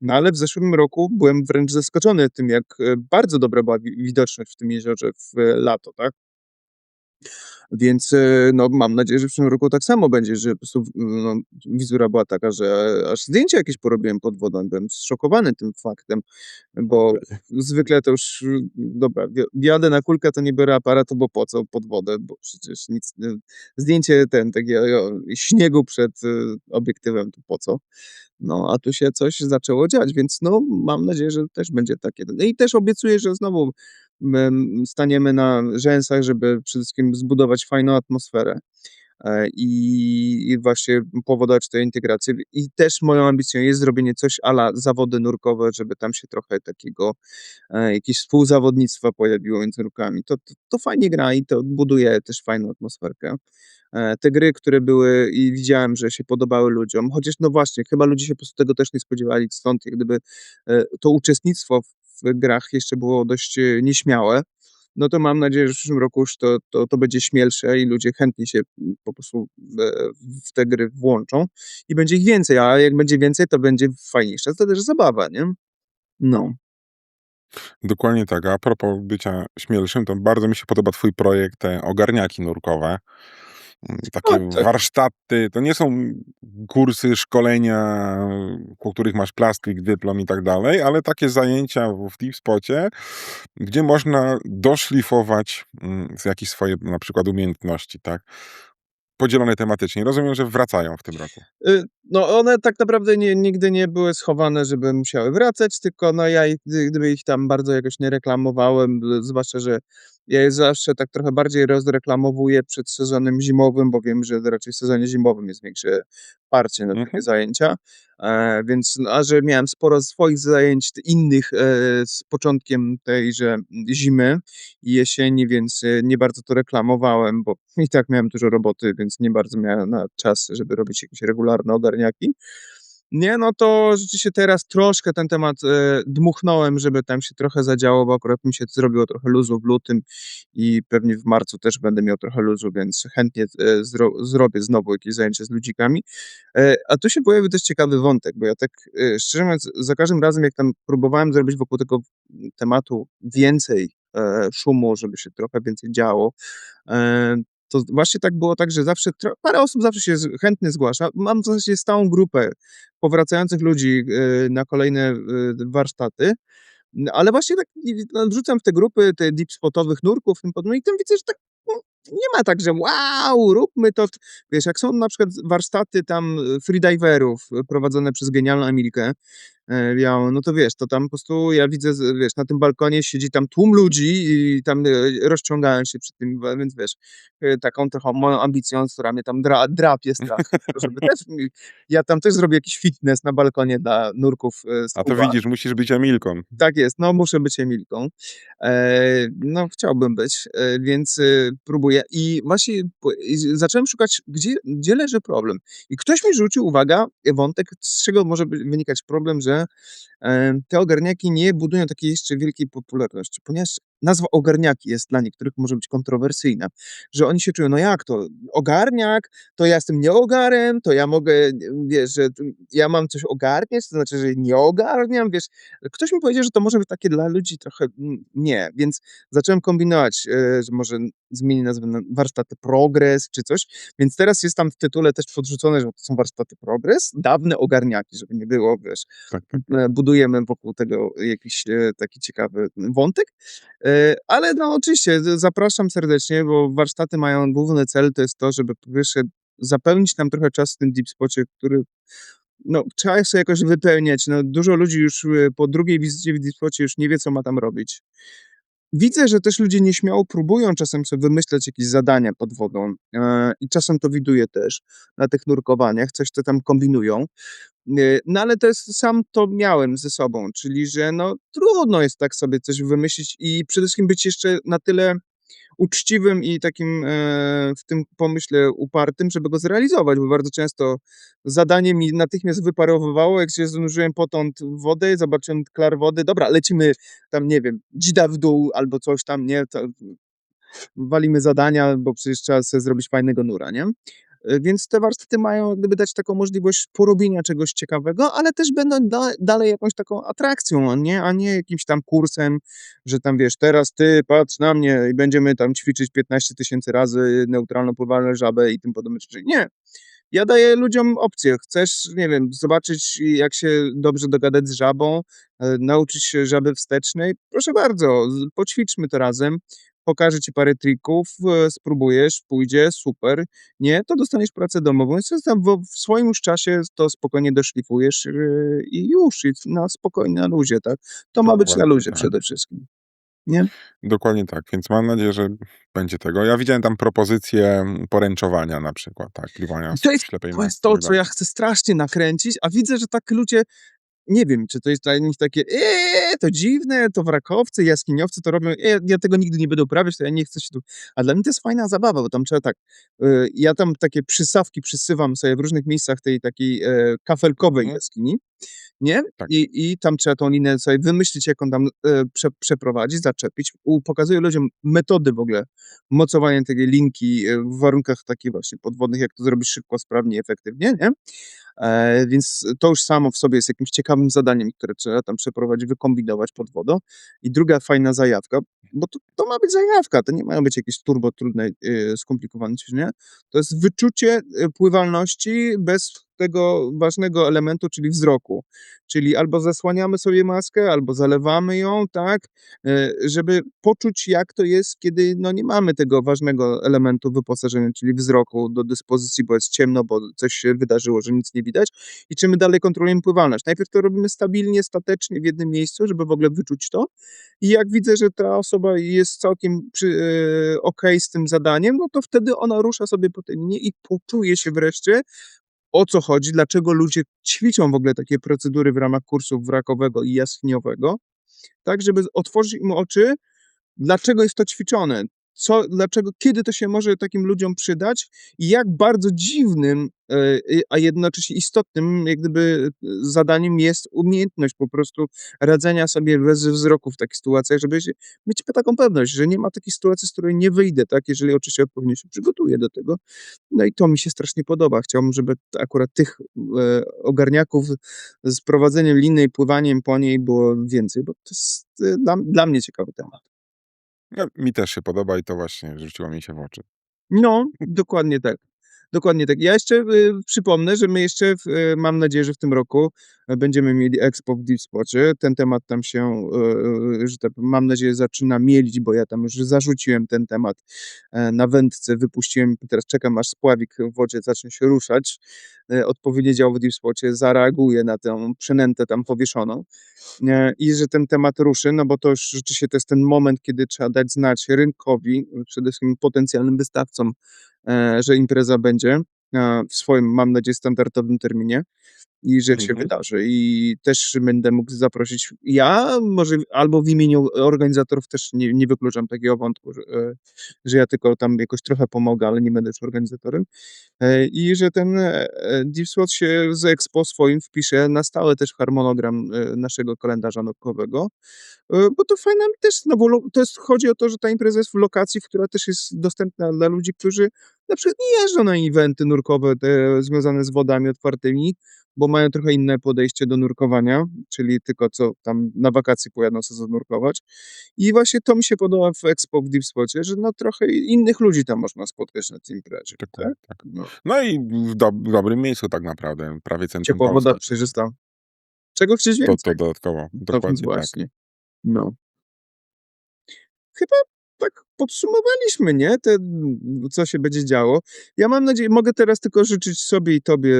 no ale w zeszłym roku byłem wręcz zaskoczony tym, jak, bardzo dobra była widoczność w tym jeziorze w lato, tak? Więc, no, mam nadzieję, że w przyszłym roku tak samo będzie, że po prostu no, wizura była taka, że aż zdjęcia jakieś porobiłem pod wodą. Byłem zszokowany tym faktem, bo zwykle to już, dobra, jadę na kulkę, to nie biorę aparatu, bo po co pod wodę, bo przecież nic, zdjęcie takiego śniegu przed, obiektywem, to po co? No, a tu się coś zaczęło dziać, więc no, mam nadzieję, że też będzie takie. No i też obiecuję, że znowu staniemy na rzęsach, żeby przede wszystkim zbudować fajną atmosferę, i właśnie powodować tę integrację. I też moją ambicją jest zrobienie coś à la zawody nurkowe, żeby tam się trochę takiego, jakieś współzawodnictwa pojawiło między nurkami. To fajnie gra i to buduje też fajną atmosferkę. Te gry, które były i widziałem, że się podobały ludziom, chociaż no właśnie, chyba ludzie się po prostu tego też nie spodziewali, stąd jak gdyby, to uczestnictwo w grach jeszcze było dość, nieśmiałe. No to mam nadzieję, że w przyszłym roku już to będzie śmielsze i ludzie chętnie się, po prostu, w te gry włączą i będzie ich więcej, a jak będzie więcej, to będzie fajniejsza to też zabawa, nie? No. Dokładnie tak. A propos bycia śmielszym, to bardzo mi się podoba twój projekt, te ogarniaki nurkowe. Takie Tak, tak. warsztaty, to nie są kursy, szkolenia, po których masz plastik, dyplom i tak dalej, ale takie zajęcia w Deep Spocie, gdzie można doszlifować, jakieś swoje na przykład umiejętności, tak? Podzielone tematycznie. Rozumiem, że wracają w tym roku. No one tak naprawdę nigdy nie były schowane, żeby musiały wracać, tylko no ja gdyby ich tam bardzo jakoś nie reklamowałem, zwłaszcza, że ja je zawsze tak trochę bardziej rozreklamowuję przed sezonem zimowym, bo wiem, że raczej w sezonie zimowym jest większe parcie na takie Mhm. zajęcia, więc no, a że miałem sporo swoich zajęć innych, z początkiem tejże zimy i jesieni, więc, nie bardzo to reklamowałem, bo i tak miałem dużo roboty, więc nie bardzo miałem nawet czas, żeby robić jakieś regularne ogarniaki. Nie, no to rzeczywiście teraz troszkę ten temat, dmuchnąłem, żeby tam się trochę zadziało, bo akurat mi się zrobiło trochę luzu w lutym i pewnie w marcu też będę miał trochę luzu, więc chętnie, zrobię znowu jakieś zajęcia z ludzikami. A tu się pojawił też ciekawy wątek, bo ja tak, szczerze mówiąc, za każdym razem, jak tam próbowałem zrobić wokół tego tematu więcej, szumu, żeby się trochę więcej działo, e, to właśnie tak było tak, że zawsze parę osób zawsze się chętnie zgłasza. Mam w zasadzie stałą grupę powracających ludzi, na kolejne, warsztaty, ale właśnie tak no, wrzucam w te grupy te deep spotowych nurków i tym podobne i tam widzę, że tak no, nie ma tak, że wow, róbmy to. Wiesz, jak są na przykład warsztaty tam freediverów prowadzone przez genialną Emilkę, białą, no to wiesz, to tam po prostu ja widzę, wiesz, na tym balkonie siedzi tam tłum ludzi i tam, rozciągają się przy tym, więc wiesz, taką trochę moją ambicją, która mnie tam drapie strasznie, to żeby też ja tam też zrobię jakiś fitness na balkonie dla nurków, A to scuba. widzisz, musisz być Emilką. Tak jest, no muszę być Emilką. No chciałbym być, więc, próbuję i właśnie i zacząłem szukać, gdzie leży problem. I ktoś mi rzucił, uwaga, wątek, z czego może wynikać problem, że, te ogarniaki nie budują takiej jeszcze wielkiej popularności, ponieważ nazwa ogarniaki jest dla niektórych może być kontrowersyjna, że oni się czują, no jak to, ogarniak, to ja jestem nieogarem, to ja mogę, wiesz, że ja mam coś ogarniać, to znaczy, że nie ogarniam, wiesz. Ktoś mi powiedział, że to może być takie dla ludzi trochę nie, więc zacząłem kombinować, że może zmienię nazwę na warsztaty progres czy coś, więc teraz jest tam w tytule też podrzucone, że to są warsztaty progres, dawne ogarniaki, żeby nie było, wiesz, Tak, tak. budujemy wokół tego jakiś taki ciekawy wątek. Ale no oczywiście zapraszam serdecznie, bo warsztaty mają główny cel, to jest to, żeby po pierwsze zapełnić nam trochę czasu w tym deep spocie, który no, trzeba sobie jakoś wypełniać. No, dużo ludzi już po drugiej wizycie w deep spocie już nie wie, co ma tam robić. Widzę, że też ludzie nieśmiało próbują czasem sobie wymyślać jakieś zadania pod wodą, i czasem to widuję też na tych nurkowaniach, coś to tam kombinują. No ale to jest sam to miałem ze sobą, czyli że no trudno jest tak sobie coś wymyślić i przede wszystkim być jeszcze na tyle uczciwym i takim, w tym pomyśle upartym, żeby go zrealizować, bo bardzo często zadanie mi natychmiast wyparowywało, jak się zanurzyłem potąd w wodę, zobaczyłem klar wody, dobra, lecimy tam, nie wiem, dzida w dół albo coś tam, nie, to walimy zadania, bo przecież trzeba sobie zrobić fajnego nura, nie? Więc te warsztaty mają jak gdyby dać taką możliwość porobienia czegoś ciekawego, ale też będą dalej jakąś taką atrakcją, a nie jakimś tam kursem, że tam wiesz, teraz ty patrz na mnie i będziemy tam ćwiczyć 15 000 razy neutralną pływalną żabę i tym podobne rzeczy. Nie. Ja daję ludziom opcję. Chcesz, nie wiem, zobaczyć, jak się dobrze dogadać z żabą, nauczyć się żaby wstecznej? Proszę bardzo, poćwiczmy to razem. Pokażę ci parę trików, spróbujesz, pójdzie, super. Nie, to dostaniesz pracę domową. Więc tam w swoim już czasie to spokojnie doszlifujesz, i już, i na spokojnie, na luzie, tak? To ma być na Dokładnie luzie tak. przede wszystkim, nie? Dokładnie tak, więc mam nadzieję, że będzie tego. Ja widziałem tam propozycje poręczowania na przykład, tak, pliwania I w ślepej to jest masce i to, tak co dalej. ja chcę strasznie nakręcić, a widzę, że tak ludzie nie wiem, czy to jest dla nich takie, to dziwne, to wrakowcy, jaskiniowcy to robią, ja tego nigdy nie będę uprawiać, to ja nie chcę się tu... A dla mnie to jest fajna zabawa, bo tam trzeba tak, ja tam takie przysawki przysywam sobie w różnych miejscach tej takiej kafelkowej Mhm, jaskini, nie? tak. I tam trzeba tą linę sobie wymyślić, jak on tam przeprowadzić, zaczepić. Pokazuję ludziom metody w ogóle mocowania tej linki w warunkach takich właśnie podwodnych, jak to zrobić szybko, sprawnie, efektywnie, nie? Więc to już samo w sobie jest jakimś ciekawym zadaniem, które trzeba tam przeprowadzić, wykombinować pod wodą. I druga fajna zajawka, bo to ma być zajawka, to nie mają być jakieś turbo trudne, skomplikowane ćwiczenia. To jest wyczucie pływalności bez tego ważnego elementu, czyli wzroku. Czyli albo zasłaniamy sobie maskę, albo zalewamy ją, tak, żeby poczuć, jak to jest, kiedy no, nie mamy tego ważnego elementu wyposażenia, czyli wzroku do dyspozycji, bo jest ciemno, bo coś się wydarzyło, że nic nie widać i czy my dalej kontrolujemy pływalność. Najpierw to robimy stabilnie, statecznie w jednym miejscu, żeby w ogóle wyczuć to i jak widzę, że ta osoba jest całkiem okej z tym zadaniem, no to wtedy ona rusza sobie po tej linie i poczuje się wreszcie, o co chodzi, dlaczego ludzie ćwiczą w ogóle takie procedury w ramach kursu wrakowego i jaskiniowego, tak, żeby otworzyć im oczy, dlaczego jest to ćwiczone, dlaczego, kiedy to się może takim ludziom przydać i jak bardzo dziwnym, a jednocześnie istotnym jak gdyby zadaniem jest umiejętność po prostu radzenia sobie bez wzroku w takich sytuacjach, żeby mieć taką pewność, że nie ma takiej sytuacji, z której nie wyjdę, tak, jeżeli oczywiście odpowiednio się przygotuję do tego. No i to mi się strasznie podoba. Chciałbym, żeby akurat tych, ogarniaków z prowadzeniem liny i pływaniem po niej było więcej, bo to jest, dla mnie ciekawy temat. No, mi też się podoba i to właśnie rzuciło mi się w oczy. No, dokładnie tak. Dokładnie tak. Ja jeszcze, przypomnę, że my jeszcze mam nadzieję, że w tym roku, będziemy mieli Expo w Deep Spocie. Ten temat tam się, że tak powiem, mam nadzieję, zaczyna mielić, bo ja tam już zarzuciłem ten temat, na wędce, wypuściłem, teraz czekam, aż spławik w wodzie zacznie się ruszać. Odpowiedni dział w Deep Spocie zareaguje na tę przynętę tam powieszoną, i że ten temat ruszy, no bo to już rzeczywiście to jest ten moment, kiedy trzeba dać znać rynkowi, przede wszystkim potencjalnym wystawcom, że impreza będzie. w swoim, mam nadzieję, standardowym terminie i że się Mhm. wydarzy. I też będę mógł zaprosić ja, może albo w imieniu organizatorów też nie wykluczam takiego wątku, że ja tylko tam jakoś trochę pomogę, ale nie będę już organizatorem. I że ten, DeepSpot się z Expo swoim wpisze na stałe też w harmonogram, naszego kalendarza naukowego. Bo to fajna też, no bo to jest, chodzi o to, że ta impreza jest w lokacji, która też jest dostępna dla ludzi, którzy na przykład nie jeżdżą na eventy nurkowe te związane z wodami otwartymi, bo mają trochę inne podejście do nurkowania, czyli tylko co tam na wakacje pojadą sobie zanurkować. I właśnie to mi się podoba w Expo w DeepSpocie, że no trochę innych ludzi tam można spotkać na tej imprezie, tak? Dokładnie tak. No. No i w dobrym miejscu tak naprawdę, prawie centrum Ciepła woda Polski. przejrzysta. Czego chcieć To więcej? dodatkowo, No więc dokładnie tak. właśnie. No. Chyba tak podsumowaliśmy, nie? Co się będzie działo. Ja mam nadzieję, mogę teraz tylko życzyć sobie i tobie,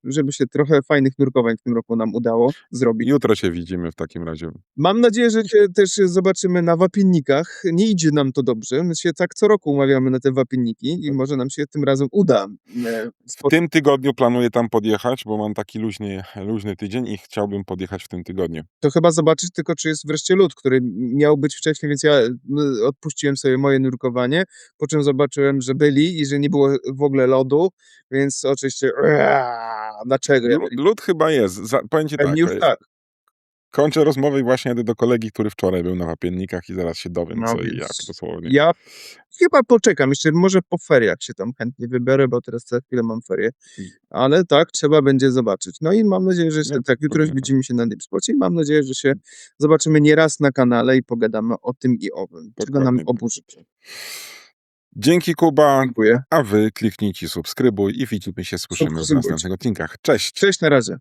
żeby się trochę fajnych nurkowań w tym roku nam udało zrobić. Jutro się widzimy w takim razie. Mam nadzieję, że cię też zobaczymy na wapiennikach. Nie idzie nam to dobrze. My się tak co roku umawiamy na te wapienniki i może nam się tym razem uda. W tym tygodniu planuję tam podjechać, bo mam taki luźny tydzień i chciałbym podjechać w tym tygodniu. To chyba zobaczyć tylko, czy jest wreszcie lód, który miał być wcześniej, więc ja odpuściłem sobie moje nurkowanie, po czym zobaczyłem, że byli i że nie było w ogóle lodu, więc oczywiście dlaczego ja byli? Lód chyba jest. Powiem ci tak, Pewnie już tak. kończę rozmowę i właśnie jadę do kolegi, który wczoraj był na wapiennikach i zaraz się dowiem No co i jak więc dosłownie. ja chyba poczekam jeszcze, może po feriach się tam chętnie wybiorę, bo teraz za chwilę mam ferie, ale tak, trzeba będzie zobaczyć. No i mam nadzieję, że się, Nie, tak, jutro pewnie. widzimy się na DeepSpocie i mam nadzieję, że się zobaczymy nie raz na kanale i pogadamy o tym i owym, czego nam Dokładnie tak. obu życzę. Dzięki Kuba, Dziękuję. a wy kliknijcie subskrybuj i widzimy się, słyszymy w Subskrybujcie. następnych odcinkach. Cześć! Cześć, na razie.